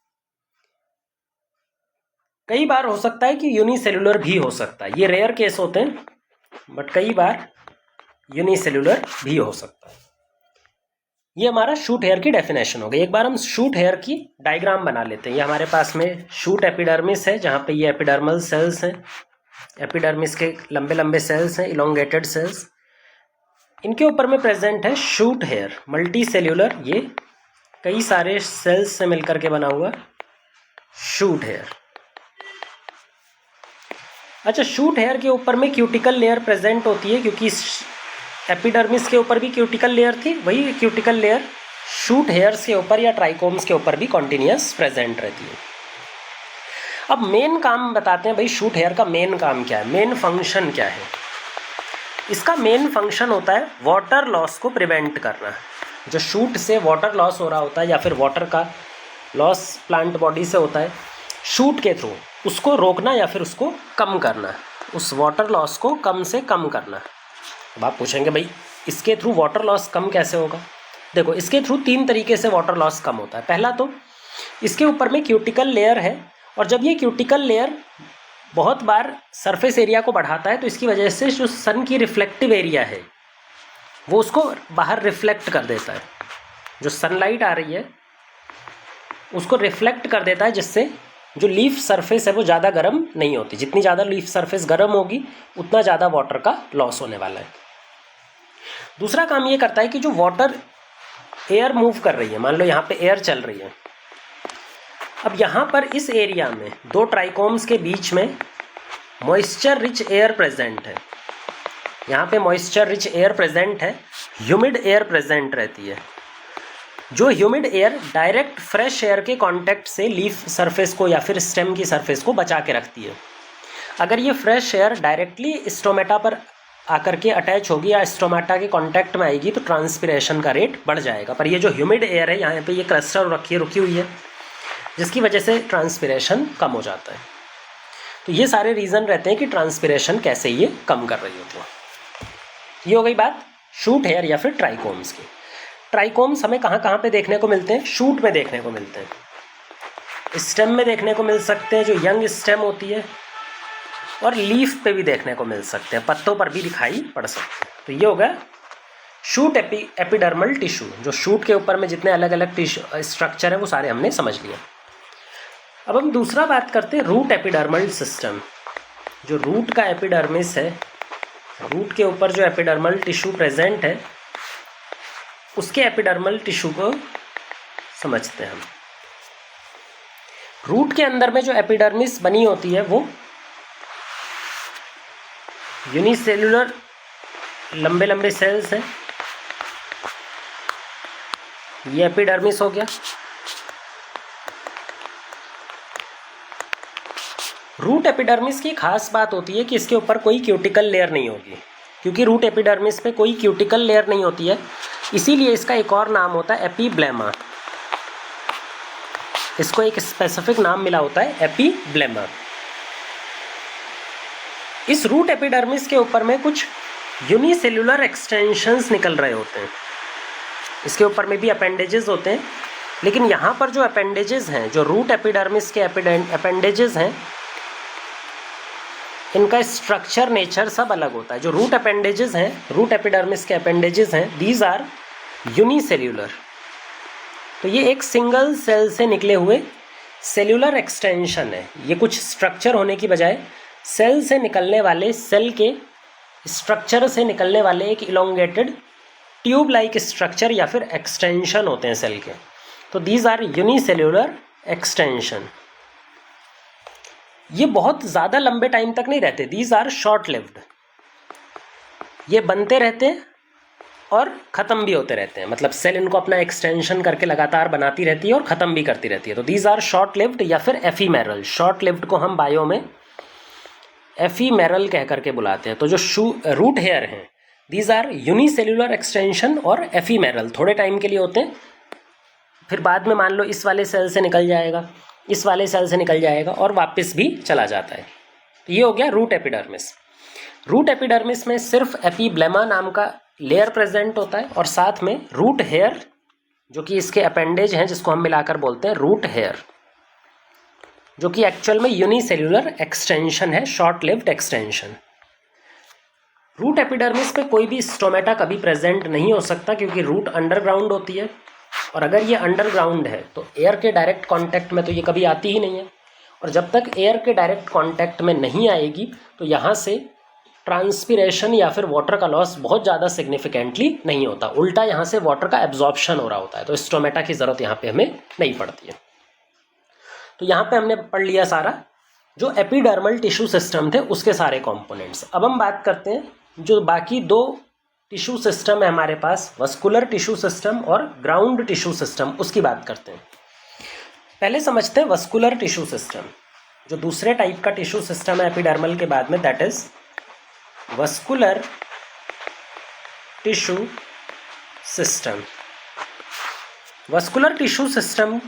कई बार हो सकता है कि यूनिसेल्युलर भी हो सकता है, ये रेयर केस होते हैं, बट कई बार यूनिसेल्युलर भी हो सकता है। ये हमारा शूट हेयर की डेफिनेशन हो गई। एक बार हम शूट हेयर की डायग्राम बना लेते हैं। ये हमारे पास में शूट एपिडर्मिस है, जहाँ पे ये एपिडर्मल सेल्स हैं, एपिडर्मिस के लंबे लंबे सेल्स हैं, इलोंगेटेड सेल्स, इनके ऊपर में प्रेजेंट है शूट हेयर मल्टी सेल्यूलर, ये कई सारे सेल्स से मिलकर के बना हुआ शूट हेयर। अच्छा, शूट हेयर के ऊपर में क्यूटिकल लेयर प्रेजेंट होती है, क्योंकि एपिडर्मिस के ऊपर भी क्यूटिकल लेयर थी, वही क्यूटिकल लेयर शूट हेयर्स के ऊपर या ट्राइकोम्स के ऊपर भी कॉन्टिन्यूस प्रेजेंट रहती है। अब मेन काम बताते हैं भाई, शूट हेयर का मेन काम क्या है, मेन फंक्शन क्या है। इसका मेन फंक्शन होता है वाटर लॉस को प्रिवेंट करना। जो शूट से वाटर लॉस हो रहा होता है या फिर वाटर का लॉस प्लांट बॉडी से होता है, शूट के थ्रू उसको रोकना या फिर उसको कम करना, उस वाटर लॉस को कम से कम करना। अब आप पूछेंगे भाई इसके थ्रू वाटर लॉस कम कैसे होगा। देखो, इसके थ्रू 3 तरीके से वाटर लॉस कम होता है। पहला तो इसके ऊपर में क्यूटिकल लेयर है, और जब ये क्यूटिकल लेयर बहुत बार सरफेस एरिया को बढ़ाता है तो इसकी वजह से जो सन की रिफ्लेक्टिव एरिया है वो उसको बाहर रिफ्लेक्ट कर देता है। जो सनलाइट आ रही है उसको रिफ्लेक्ट कर देता है, जिससे जो लीफ सरफेस है वो ज़्यादा गर्म नहीं होती। जितनी ज़्यादा लीफ सरफेस गर्म होगी उतना ज़्यादा वाटर का लॉस होने वाला है। दूसरा काम ये करता है कि जो वाटर एयर मूव कर रही है, मान लो यहाँ पे एयर चल रही है, अब यहाँ पर इस एरिया में 2 ट्राइकोम्स के बीच में मॉइस्चर रिच एयर प्रेजेंट है। यहाँ पे मॉइस्चर रिच एयर प्रेजेंट है, ह्यूमिड एयर प्रेजेंट रहती है। जो humid air direct fresh air के कांटेक्ट से लीफ सरफेस को या फिर स्टेम की सरफेस को बचा के रखती है। अगर ये फ्रेश एयर डायरेक्टली स्टोमेटा पर आकर के अटैच होगी या स्टोमेटा के कांटेक्ट में आएगी तो ट्रांसपिरेशन का रेट बढ़ जाएगा। पर ये जो ह्यूमिड एयर है, यहाँ पे ये क्लस्टर रुकी हुई है, जिसकी वजह से ट्रांसपिरेशन कम हो जाता है। तो ये सारे रीज़न रहते हैं कि ट्रांसपिरेशन कैसे ये कम कर रही होती है। ये हो गई बात शूट हेयर या फिर ट्राइकोम्स की। ट्राइकोम्स हमें कहाँ कहाँ पे देखने को मिलते हैं? शूट में देखने को मिलते हैं, स्टेम में देखने को मिल सकते हैं, जो यंग स्टेम होती है, और लीफ पे भी देखने को मिल सकते हैं, पत्तों पर भी दिखाई पड़ सकते हैं। तो ये हो गया शूट एपिडर्मल टिश्यू, जो शूट के ऊपर में जितने अलग अलग स्ट्रक्चर है वो सारे हमने समझ लिए। अब हम दूसरा बात करते हैं रूट एपिडर्मल सिस्टम। जो रूट का एपिडर्मिस है, रूट के ऊपर जो एपिडर्मल टिश्यू प्रेजेंट है, उसके एपिडर्मल टिश्यू को समझते हैं हम। रूट के अंदर में जो एपिडर्मिस बनी होती है वो यूनिसेल्युलर लंबे लंबे सेल्स हैं। ये एपिडर्मिस हो गया। रूट एपिडर्मिस की खास बात होती है कि इसके ऊपर कोई क्यूटिकल लेयर नहीं होगी, क्योंकि रूट एपिडर्मिस पे कोई क्यूटिकल लेयर नहीं होती है, इसीलिए इसका एक और नाम होता है एपीब्लेमा। इसको एक स्पेसिफिक नाम मिला होता है एपीब्लेमा। इस रूट एपिडर्मिस के ऊपर में कुछ यूनिसेल्युलर एक्सटेंशंस निकल रहे होते हैं। इसके ऊपर में भी अपेंडेजेस होते हैं, लेकिन यहाँ पर जो अपेंडेजेस हैं, जो रूट एपिडर्मिस के अपेंडेजेस हैं, इनका स्ट्रक्चर नेचर सब अलग होता है। जो रूट अपेंडेजेस हैं, रूट एपिडर्मिस के अपेंडेजेस हैं, दीज आर यूनिसेल्युलर। तो ये एक सिंगल सेल से निकले हुए सेल्युलर एक्सटेंशन है। ये कुछ स्ट्रक्चर होने की बजाय सेल से निकलने वाले, सेल के स्ट्रक्चर से निकलने वाले एक इलोंगेटेड ट्यूब लाइक स्ट्रक्चर या फिर एक्सटेंशन होते हैं सेल के। तो दीज आर यूनिसेल्युलर एक्सटेंशन। ये बहुत ज़्यादा लंबे टाइम तक नहीं रहते, दीज आर शॉर्ट लिव्ड। ये बनते रहते हैं और ख़त्म भी होते रहते हैं, मतलब सेल इनको अपना एक्सटेंशन करके लगातार बनाती रहती है और ख़त्म भी करती रहती है। तो दीज आर शॉर्ट लिव्ड या फिर एफीमेरल। शॉर्ट लिव्ड को हम बायो में एफीमेरल कह करके बुलाते हैं। तो जो रूट हेयर हैं, दीज आर यूनिसेल्युलर एक्सटेंशन और एफीमेरल, थोड़े टाइम के लिए होते हैं, फिर बाद में मान लो इस वाले सेल से निकल जाएगा, इस वाले सेल से निकल जाएगा और वापस भी चला जाता है। तो ये हो गया रूट एपिडर्मिस। रूट एपिडर्मिस में सिर्फ एपीब्लेमा नाम का लेयर प्रेजेंट होता है और साथ में रूट हेयर, जो कि इसके अपेंडेज हैं, जिसको हम मिलाकर बोलते हैं रूट हेयर, जो कि एक्चुअल में यूनिसेल्युलर एक्सटेंशन है, short lived extension. Root epidermis पे कोई भी स्टोमेटा कभी प्रेजेंट नहीं हो सकता, क्योंकि रूट अंडरग्राउंड होती है, और अगर ये अंडरग्राउंड है तो एयर के डायरेक्ट कांटेक्ट में तो ये कभी आती ही नहीं है। और जब तक एयर के डायरेक्ट कांटेक्ट में नहीं आएगी तो यहाँ से ट्रांसपिरेशन या फिर वाटर का लॉस बहुत ज़्यादा सिग्निफिकेंटली नहीं होता, उल्टा यहाँ से वाटर का एब्जॉर्प्शन हो रहा होता है। तो स्टोमेटा की ज़रूरत यहाँ पे हमें नहीं पड़ती है। तो यहाँ पे हमने पढ़ लिया सारा जो एपिडर्मल टिश्यू सिस्टम थे उसके सारे कंपोनेंट्स। अब हम बात करते हैं जो बाकी दो टिश्यू सिस्टम है हमारे पास, वस्कुलर टिश्यू सिस्टम और ग्राउंड टिश्यू सिस्टम, उसकी बात करते हैं। पहले समझते हैं वस्कुलर टिश्यू सिस्टम। जो दूसरे टाइप का टिश्यू सिस्टम है एपिडर्मल के बाद में, that is vascular tissue system. Vascular tissue system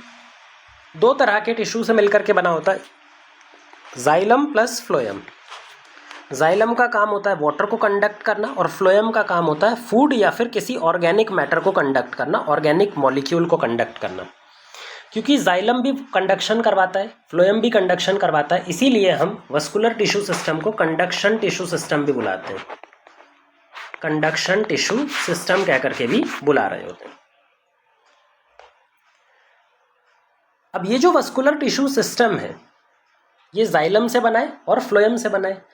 दो तरह के टिश्यू से मिलकर के बना होता है, जाइलम प्लस फ्लोएम। जाइलम का काम होता है वाटर को कंडक्ट करना और फ्लोएम का काम होता है फूड या फिर किसी ऑर्गेनिक मैटर को कंडक्ट करना, ऑर्गेनिक मॉलिक्यूल को कंडक्ट करना। क्योंकि जाइलम भी कंडक्शन करवाता है, फ्लोएम भी कंडक्शन करवाता है, इसीलिए हम वस्कुलर टिश्यू सिस्टम को कंडक्शन टिश्यू सिस्टम भी बुलाते हैं, कंडक्शन टिश्यू सिस्टम कह करके भी बुला रहे होते हैं। अब ये जो वस्कुलर टिश्यू सिस्टम है ये जाइलम से बना है और फ्लोएम से बना है।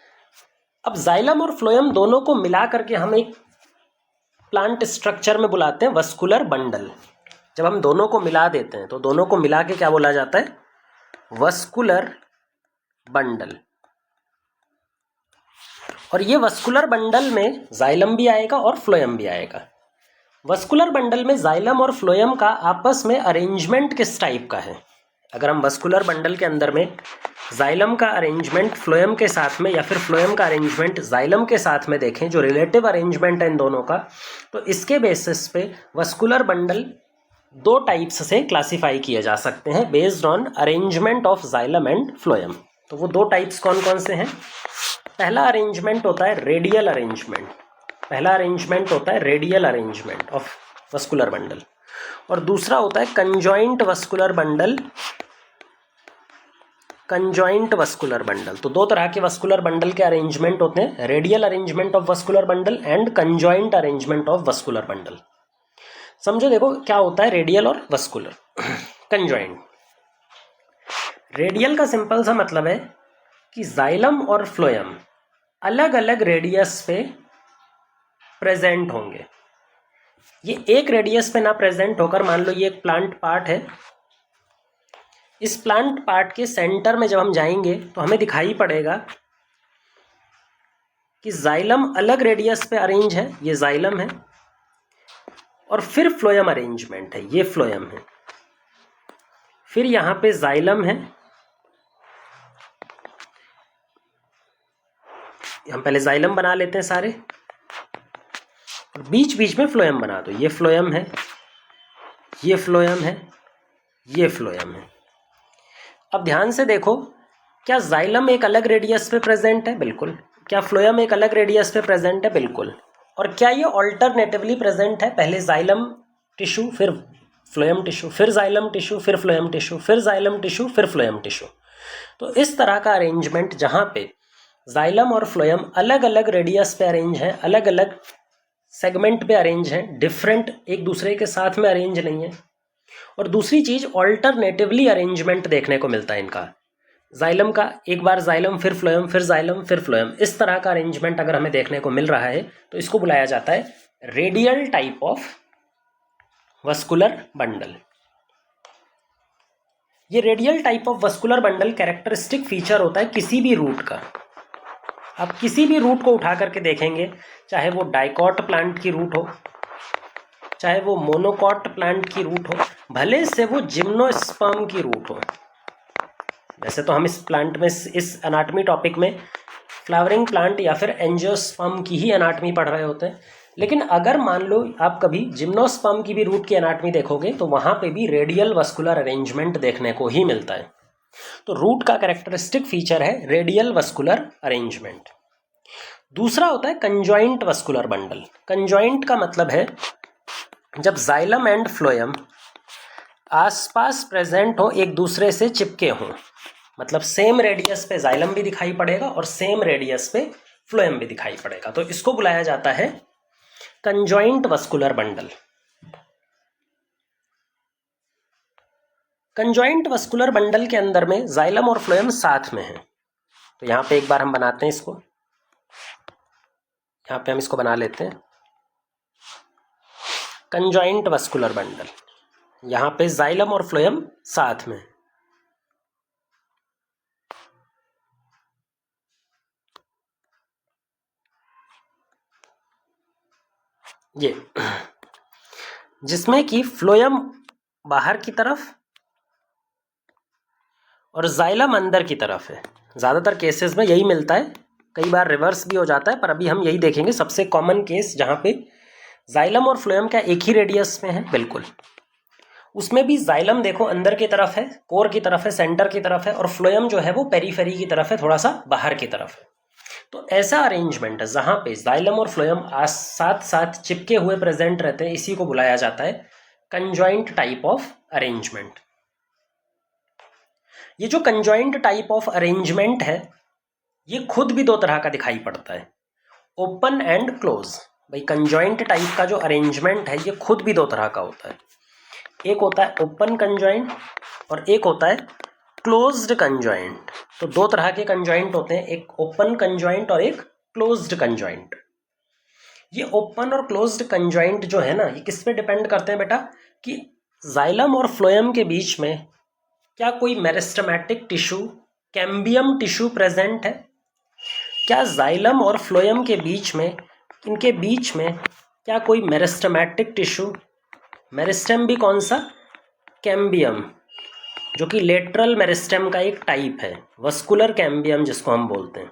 अब जाइलम और फ्लोएम दोनों को मिला करके हम एक प्लांट स्ट्रक्चर में बुलाते हैं वस्कुलर बंडल। जब हम दोनों को मिला देते हैं तो दोनों को मिला के क्या बोला जाता है, वस्कुलर बंडल। और ये वस्कुलर बंडल में जाइलम भी आएगा और फ्लोएम भी आएगा। वस्कुलर बंडल में जाइलम और फ्लोएम का आपस में अरेंजमेंट किस टाइप का है? अगर हम वस्कुलर बंडल के अंदर में जाइलम का अरेंजमेंट फ्लोएम के साथ में या फिर फ्लोएम का अरेंजमेंट जाइलम के साथ में देखें, जो रिलेटिव अरेंजमेंट है इन दोनों का, तो इसके बेसिस पे वस्कुलर बंडल दो टाइप्स से क्लासिफाई किए जा सकते हैं based on arrangement of xylem and phloem. तो वो दो टाइप्स कौन कौन से हैं? पहला अरेंजमेंट होता है रेडियल अरेंजमेंट। पहला अरेंजमेंट होता है radial arrangement of vascular bundle और दूसरा होता है conjoint vascular bundle conjoint vascular bundle. तो दो तरह के वस्कुलर बंडल के अरेंजमेंट होते हैं, radial arrangement of vascular bundle and conjoint arrangement of vascular bundle. समझो, देखो क्या होता है रेडियल और वस्कुलर। कंजॉइंट, रेडियल का सिंपल सा मतलब है कि जाइलम और फ्लोएम अलग अलग रेडियस पे प्रेजेंट होंगे। ये एक रेडियस पे ना प्रेजेंट होकर, मान लो ये एक प्लांट पार्ट है, इस प्लांट पार्ट के सेंटर में जब हम जाएंगे तो हमें दिखाई पड़ेगा कि जाइलम अलग रेडियस पे अरेंज है, ये जाइलम है, और फिर फ्लोएम अरेंजमेंट है, ये फ्लोएम है, फिर यहां पे जाइलम है, हम पहले जाइलम बना लेते हैं सारे, और बीच बीच में फ्लोएम बना दो, ये फ्लोएम है, ये फ्लोएम है, ये फ्लोएम है। अब ध्यान से देखो, क्या जाइलम एक अलग रेडियस पे प्रेजेंट है? बिल्कुल। क्या फ्लोएम एक अलग रेडियस पे प्रेजेंट है? बिल्कुल। और क्या ये ऑल्टरनेटिवली प्रेजेंट है? पहले जाइलम टिश्यू, फिर फ्लोएम टिश्यू, फिर जाइलम टिश्यू, फिर फ्लोएम टिश्यू, फिर जाइलम टिश्यू, फिर फ्लोएम टिश्यू। तो इस तरह का अरेंजमेंट जहाँ पे जाइलम और फ्लोएम अलग अलग रेडियस पे अरेंज है, अलग अलग सेगमेंट पे अरेंज है, डिफरेंट एक दूसरे के साथ में अरेंज नहीं है। और दूसरी चीज, ऑल्टरनेटिवली अरेंजमेंट देखने को मिलता है इनका, जाइलम का एक बार जाइलम, फिर फ्लोएम, फिर जाइलम, फिर फ्लोएम, इस तरह का अरेंजमेंट अगर हमें देखने को मिल रहा है तो इसको बुलाया जाता है radial type of vascular bundle. ये radial type of vascular bundle characteristic feature होता है किसी भी रूट का। आप किसी भी रूट को उठा करके देखेंगे, चाहे वो डाइकॉट प्लांट की रूट हो, चाहे वो मोनोकॉट प्लांट की रूट हो, भले से वो जिम्नोस्पर्म की रूट हो। वैसे तो हम इस प्लांट में, इस एनाटॉमी टॉपिक में फ्लावरिंग प्लांट या फिर एंजियोस्पर्म की ही एनाटॉमी पढ़ रहे होते हैं, लेकिन अगर मान लो आप कभी जिम्नोस्पर्म की भी रूट की एनाटॉमी देखोगे तो वहां पे भी रेडियल वस्कुलर अरेंजमेंट देखने को ही मिलता है। तो रूट का कैरेक्टरिस्टिक फीचर है रेडियल वस्कुलर अरेंजमेंट। दूसरा होता है कंजॉइंट वस्कुलर बंडल। कंजॉइंट का मतलब है जब जाइलम एंड फ्लोएम आसपास प्रेजेंट हो, एक दूसरे से चिपके हों, मतलब सेम रेडियस पे जाइलम भी दिखाई पड़ेगा और सेम रेडियस पे फ्लोएम भी दिखाई पड़ेगा, तो इसको बुलाया जाता है conjoint vascular bundle. Conjoint vascular bundle के अंदर में जाइलम और फ्लोएम साथ में है। तो यहां पे एक बार हम बनाते हैं इसको, यहां पे हम इसको बना लेते हैं कंजॉइंट वस्कुलर बंडल। यहां पे जाइलम और फ्लोएम साथ में। ये जिसमें कि फ्लोएम बाहर की तरफ और जाइलम अंदर की तरफ है। ज़्यादातर केसेस में यही मिलता है, कई बार रिवर्स भी हो जाता है, पर अभी हम यही देखेंगे सबसे कॉमन केस जहाँ पे जाइलम और फ्लोएम का एक ही रेडियस में है। बिल्कुल, उसमें भी जाइलम देखो अंदर की तरफ है, कोर की तरफ है, सेंटर की तरफ है, और फ्लोएम जो है वो पेरीफेरी की तरफ है, थोड़ा सा बाहर की तरफ है। तो ऐसा अरेंजमेंट है जहाँ पे जाइलम और फ्लोएम साथ साथ चिपके हुए प्रेजेंट रहते हैं, इसी को बुलाया जाता है कंजॉइंट टाइप ऑफ अरेंजमेंट। ये जो कंजॉइंट टाइप ऑफ अरेंजमेंट है ये खुद भी दो तरह का दिखाई पड़ता है, ओपन एंड क्लोज। भाई कंजॉइंट टाइप का जो अरेंजमेंट है ये खुद भी दो तरह का होता है, एक होता है ओपन कंजॉइंट और एक होता है क्लोज्ड कंजॉइंट। तो दो तरह के कंजॉइंट होते हैं, एक ओपन कंजॉइंट और एक क्लोज्ड कंजॉइंट। ये ओपन और क्लोज्ड कंजॉइंट जो है ना, ये किस पे डिपेंड करते हैं बेटा, कि जाइलम और फ्लोएम के बीच में क्या कोई meristematic tissue, cambium tissue present है। क्या जाइलम और फ्लोएम के बीच में, इनके बीच में क्या कोई मेरिस्टेमेटिक टिश्यू, मेरिस्टेम भी कौन सा, कैम्बियम, जो कि लेटरल मेरिस्टेम का एक टाइप है, वस्कुलर कैम्बियम जिसको हम बोलते हैं।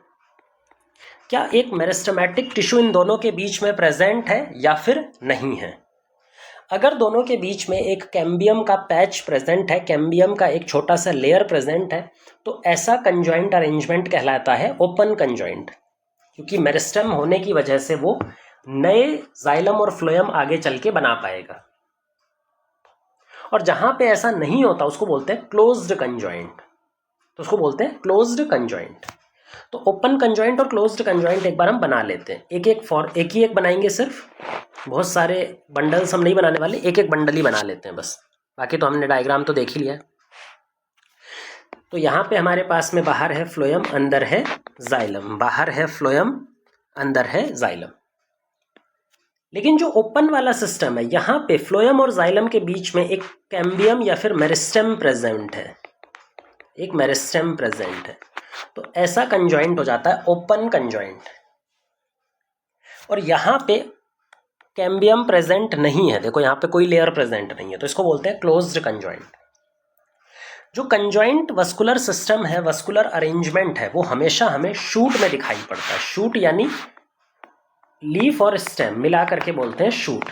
क्या एक मेरिस्टेमेटिक टिश्यू इन दोनों के बीच में प्रेजेंट है या फिर नहीं है। अगर दोनों के बीच में एक कैम्बियम का पैच प्रेजेंट है, कैम्बियम का एक छोटा सा लेयर प्रेजेंट है, तो ऐसा कंजॉइंट अरेंजमेंट कहलाता है ओपन कंजॉइंट, क्योंकि मेरिस्टेम होने की वजह से वो नए जाइलम और फ्लोएम आगे चल के बना पाएगा। और जहां पे ऐसा नहीं होता उसको बोलते हैं क्लोज्ड कंजॉइंट। तो तो उसको बोलते हैं क्लोज्ड कंजॉइंट। तो ओपन कंजॉइंट और क्लोज्ड कंजॉइंट एक बार हम बना लेते हैं, एक ही बनाएंगे, सिर्फ बहुत सारे बंडल्स हम नहीं बनाने वाले, एक एक बंडल ही बना लेते हैं बस, बाकी तो हमने डायग्राम तो देख ही लिया। तो यहाँ पे हमारे पास में बाहर है फ्लोएम, अंदर है जाइलम, बाहर है फ्लोएम, अंदर है जाइलम। लेकिन जो ओपन वाला सिस्टम है, यहाँ पे फ्लोएम और जाइलम के बीच में एक कैम्बियम या फिर मेरिस्टेम प्रेजेंट है, एक मेरिस्टेम प्रेजेंट है। तो ऐसा कंजॉइंट हो जाता है ओपन कंजॉइंट। और यहाँ पे कैम्बियम प्रेजेंट नहीं है, देखो यहाँ पे कोई लेयर प्रेजेंट नहीं है, तो इसको बोलते हैं क्लोज्ड कंजॉइंट। जो कंजॉइंट वस्कुलर सिस्टम है, वस्कुलर अरेंजमेंट है, वो हमेशा हमें शूट में दिखाई पड़ता है। शूट यानी लीफ और स्टेम मिला करके बोलते हैं शूट।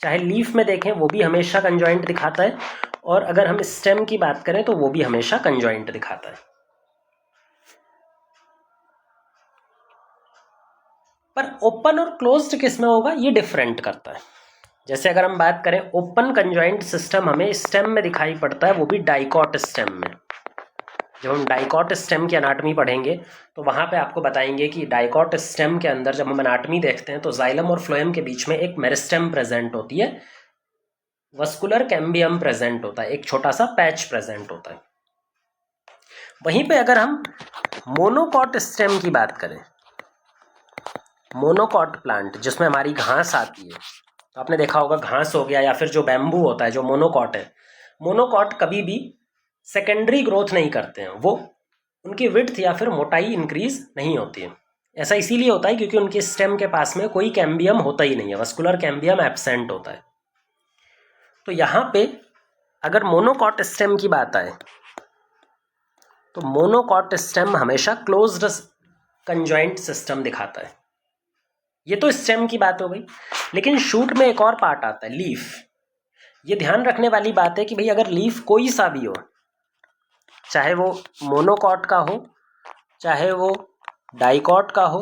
चाहे लीफ में देखें वो भी हमेशा कंजॉइंट दिखाता है, और अगर हम स्टेम की बात करें तो वो भी हमेशा कंजॉइंट दिखाता है। पर ओपन और क्लोज्ड किस में होगा, ये डिफरेंट करता है। जैसे अगर हम बात करें, ओपन कंजॉइंट सिस्टम हमें स्टेम में दिखाई पड़ता है, वो भी डाइकॉट स्टेम में। जब हम डाइकॉट स्टेम की अनाटमी पढ़ेंगे तो वहाँ पे आपको बताएंगे कि डाइकॉट स्टेम के अंदर जब हम अनाटमी देखते हैं तो जाइलम और फ्लोएम के बीच में एक मेरिस्टेम प्रेजेंट होती है, वस्कुलर कैम्बियम प्रेजेंट होता है, एक छोटा सा पैच प्रेजेंट होता है। वहीं पे अगर हम मोनोकॉट स्टेम की बात करें, मोनोकॉट प्लांट जिसमें हमारी घास आती है, तो आपने देखा होगा घास हो गया या फिर जो बैम्बू होता है, जो मोनोकॉट है, मोनोकॉट कभी भी सेकेंडरी ग्रोथ नहीं करते हैं, वो उनकी विड्थ या फिर मोटाई इंक्रीज नहीं होती है। ऐसा इसीलिए होता है क्योंकि उनके स्टेम के पास में कोई कैम्बियम होता ही नहीं है, वस्कुलर कैम्बियम एब्सेंट होता है। तो यहाँ पे अगर मोनोकॉट स्टेम की बात आए तो मोनोकॉट स्टेम हमेशा क्लोज्ड कंजॉइंट सिस्टम दिखाता है। ये तो स्टेम की बात हो गई, लेकिन शूट में एक और पार्ट आता है, लीफ। ये ध्यान रखने वाली बात है कि भाई अगर लीफ कोई सा भी हो, चाहे वो मोनोकॉट का हो, चाहे वो डाइकॉट का हो,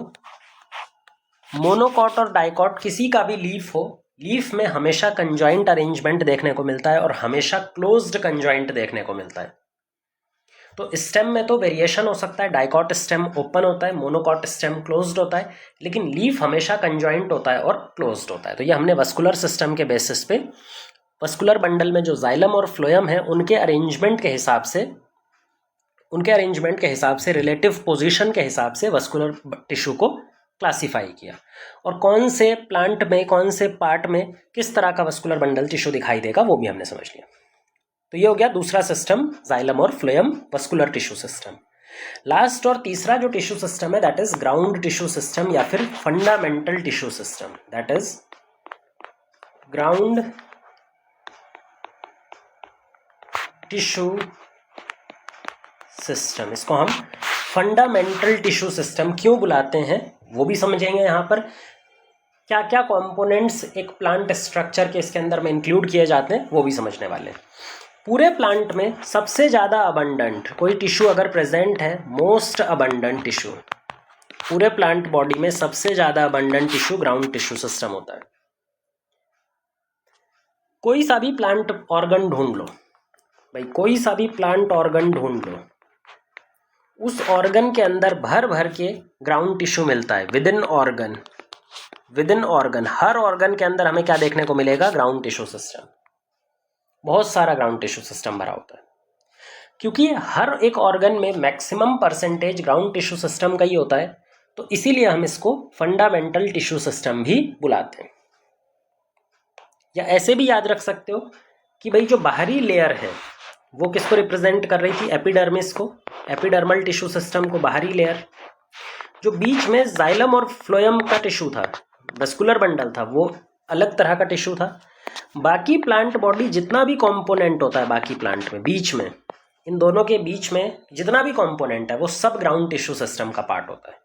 मोनोकॉट और डाइकॉट किसी का भी लीफ हो, लीफ में हमेशा कंजॉइंट अरेंजमेंट देखने को मिलता है और हमेशा क्लोज्ड कंजॉइंट देखने को मिलता है। तो स्टेम में तो वेरिएशन हो सकता है, डाइकॉट स्टेम ओपन होता है, मोनोकॉट स्टेम क्लोज्ड होता है, लेकिन लीफ हमेशा कंजॉइंट होता है और क्लोज्ड होता है। तो ये हमने वस्कुलर सिस्टम के बेसिस पे, वस्कुलर बंडल में जो जाइलम और फ्लोएम है उनके अरेंजमेंट के हिसाब से रिलेटिव पोजीशन के हिसाब से वस्कुलर टिश्यू को क्लासिफाई किया, और कौन से प्लांट में, कौन से पार्ट में किस तरह का वस्कुलर बंडल टिश्यू दिखाई देगा वो भी हमने समझ लिया। तो ये हो गया दूसरा सिस्टम, जाइलम और phloem vascular tissue system. Last और तीसरा जो टिश्यू सिस्टम है that is ground tissue system या फिर fundamental tissue system, that is ground tissue system. इसको हम फंडामेंटल टिश्यू सिस्टम क्यों बुलाते हैं वो भी समझेंगे। यहाँ पर क्या क्या कंपोनेंट्स एक प्लांट स्ट्रक्चर के इसके अंदर में इंक्लूड किए जाते हैं वो भी समझने वाले हैं। पूरे प्लांट में सबसे ज़्यादा अबंडेंट कोई टिश्यू अगर प्रेजेंट है, मोस्ट अबंडेंट टिश्यू, पूरे प्लांट बॉडी में सबसे ज़्यादा abundant tissue ground tissue system होता है। कोई सा भी प्लांट ऑर्गन ढूंढ लो भाई, कोई सा भी प्लांट ऑर्गन ढूंढ लो, उस ऑर्गन के अंदर भर भर के ग्राउंड टिश्यू मिलता है। With in organ her organ के अंदर हमें क्या देखने को मिलेगा, ग्राउंड टिश्यू सिस्टम। बहुत सारा ग्राउंड टिश्यू सिस्टम भरा होता है, क्योंकि हर एक ऑर्गन में maximum percentage ground tissue system का ही होता है, तो इसीलिए हम इसको फंडामेंटल टिश्यू सिस्टम भी बुलाते हैं। या ऐसे भी याद रख सकते हो कि भाई जो बाहरी लेयर है वो किसको रिप्रेजेंट कर रही थी, एपिडर्मिस को, एपिडर्मल टिश्यू सिस्टम को बाहरी लेयर। जो बीच में जाइलम और फ्लोएम का टिश्यू था, वस्कुलर बंडल था, वो अलग तरह का टिश्यू था। बाकी प्लांट बॉडी जितना भी कंपोनेंट होता है बाकी प्लांट में, बीच में, इन दोनों के बीच में जितना भी कंपोनेंट है वो सब ग्राउंड टिश्यू सिस्टम का पार्ट होता है।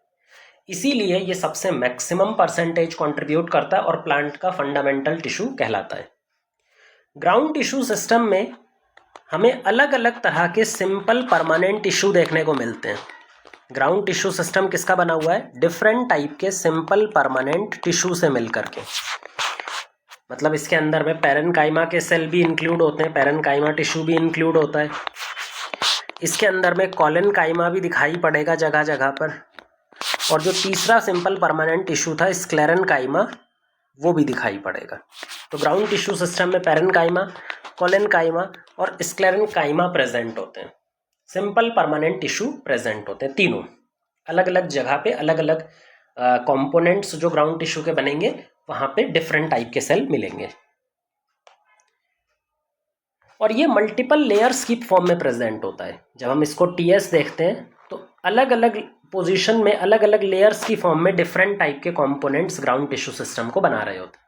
इसीलिए ये सबसे मैक्सिमम परसेंटेज कंट्रीब्यूट करता है और प्लांट का फंडामेंटल टिश्यू कहलाता है। ग्राउंड टिश्यू सिस्टम में हमें अलग अलग तरह के सिंपल परमानेंट टिश्यू देखने को मिलते हैं। ग्राउंड टिश्यू सिस्टम किसका बना हुआ है, डिफरेंट टाइप के सिंपल परमानेंट टिश्यू से मिलकर के। मतलब इसके अंदर में पैरेनकाइमा के सेल भी इंक्लूड होते हैं, पैरेनकाइमा टिश्यू भी इंक्लूड होता है। इसके अंदर में कॉलन काइमा भी दिखाई पड़ेगा जगह जगह पर, और जो तीसरा सिंपल परमानेंट टिश्यू था स्क्लेरन काइमा, वो भी दिखाई पड़ेगा। तो ग्राउंड टिश्यू सिस्टम में पेरन काइमा, कॉलन काइमा और स्क्लेरन काइमा प्रेजेंट होते हैं। सिंपल परमानेंट टिश्यू प्रेजेंट होते हैं तीनों, अलग अलग जगह पे अलग अलग कंपोनेंट्स जो ग्राउंड टिश्यू के बनेंगे, वहाँ पे डिफरेंट टाइप के सेल मिलेंगे। और ये मल्टीपल लेयर्स की फॉर्म में प्रेजेंट होता है। जब हम इसको टीएस देखते हैं तो अलग अलग पोजीशन में अलग अलग लेयर्स की फॉर्म में डिफरेंट टाइप के कंपोनेंट्स ग्राउंड टिश्यू सिस्टम को बना रहे होते हैं।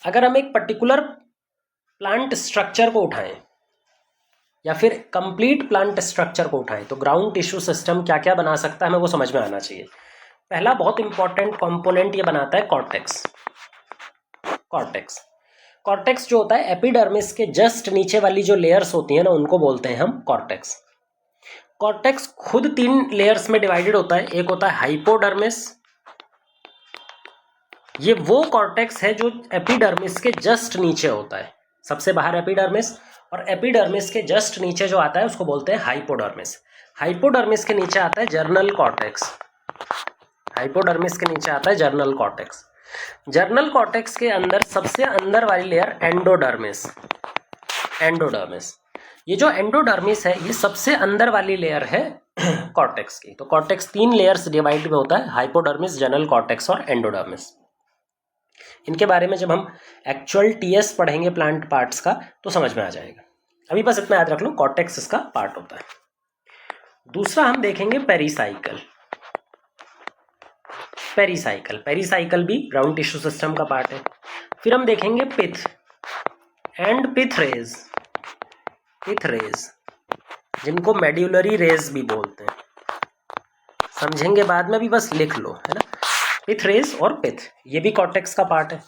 अगर हम एक पर्टिकुलर प्लांट स्ट्रक्चर को उठाएं या फिर कंप्लीट प्लांट स्ट्रक्चर को उठाएं तो ग्राउंड टिश्यू सिस्टम क्या क्या बना सकता है हमें वो समझ में आना चाहिए। पहला बहुत इंपॉर्टेंट कंपोनेंट ये बनाता है कॉर्टेक्स। कॉर्टेक्स जो होता है एपिडर्मिस के जस्ट नीचे वाली जो लेयर्स होती हैं ना, उनको बोलते हैं हम कॉर्टेक्स। कॉर्टेक्स खुद 3 लेयर्स में डिवाइडेड होता है। एक होता है हाइपोडर्मिस, ये वो कॉर्टेक्स है जो एपिडर्मिस के जस्ट नीचे होता है, सबसे बाहर एपिडर्मिस, और एपिडर्मिस के जस्ट नीचे जो आता है उसको बोलते हैं हाइपोडर्मिस। हाइपोडर्मिस के नीचे आता है जर्नल कॉर्टेक्स। हाइपोडर्मिस के नीचे आता है जर्नल कॉर्टेक्स। जर्नल कॉर्टेक्स के अंदर सबसे अंदर वाली लेयर एंडोडर्मिस। ये जो एंडोडर्मिस है ये सबसे अंदर वाली लेयर है कॉर्टेक्स की। तो कॉर्टेक्स 3 लेयर्स डिवाइड में होता है, हाइपोडर्मिस, जर्नल कॉर्टेक्स और एंडोडर्मिस। इनके बारे में जब हम एक्चुअल टीएस पढ़ेंगे प्लांट पार्ट्स का तो समझ में आ जाएगा। अभी बस इतना याद रख लो, कॉर्टेक्स इसका पार्ट होता है। दूसरा हम देखेंगे पेरीसाइकल। पेरीसाइकल भी ग्राउंड टिश्यू सिस्टम का पार्ट है। फिर हम देखेंगे पिथ एंड पिथ रेज, जिनको मेड्यूलरी रेज भी बोलते हैं, समझेंगे बाद में, भी बस लिख लो, है ना। पिथ रेज और पिथ, ये भी कॉर्टेक्स का पार्ट है।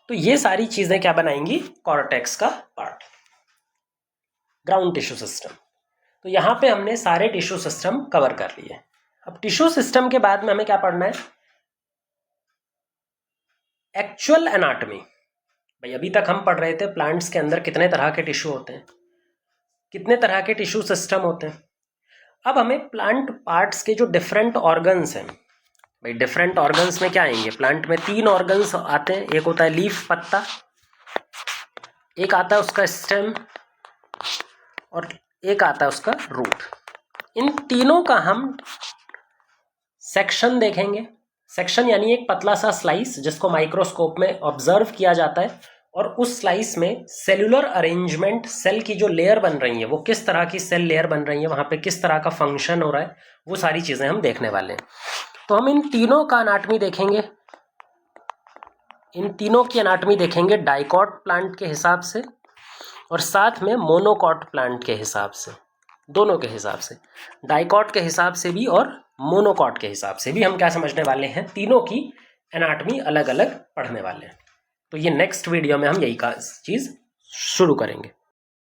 तो ये सारी चीजें क्या बनाएंगी, कॉर्टेक्स का पार्ट, ग्राउंड टिश्यू सिस्टम। तो यहां पे हमने सारे टिश्यू सिस्टम कवर कर लिए। अब टिश्यू सिस्टम के बाद में हमें क्या पढ़ना है, एक्चुअल एनाटॉमी। भाई अभी तक हम पढ़ रहे थे प्लांट्स के अंदर कितने तरह के टिश्यू होते हैं, कितने तरह के टिश्यू सिस्टम होते हैं। अब हमें प्लांट पार्ट्स के जो डिफरेंट ऑर्गन्स हैं, भाई डिफरेंट ऑर्गन्स में क्या आएंगे, प्लांट में 3 ऑर्गन्स आते हैं। एक होता है लीफ, पत्ता, एक आता है उसका स्टेम, और एक आता है उसका रूट। इन तीनों का हम सेक्शन देखेंगे। सेक्शन यानी एक पतला सा स्लाइस जिसको माइक्रोस्कोप में ऑब्जर्व किया जाता है, और उस स्लाइस में सेल्यूलर अरेंजमेंट, सेल की जो लेयर बन रही है वो किस तरह की सेल लेयर बन रही है, वहाँ पे किस तरह का फंक्शन हो रहा है, वो सारी चीज़ें हम देखने वाले हैं। तो हम इन तीनों का एनाटॉमी देखेंगे। इन तीनों की एनाटॉमी देखेंगे डाइकॉट प्लांट के हिसाब से और साथ में मोनोकॉट प्लांट के हिसाब से, दोनों के हिसाब से, डाइकॉट के हिसाब से भी और मोनोकॉट के हिसाब से भी हम क्या समझने वाले हैं, तीनों की एनाटॉमी अलग अलग पढ़ने वाले हैं। तो ये नेक्स्ट वीडियो में हम यही का चीज़ शुरू करेंगे।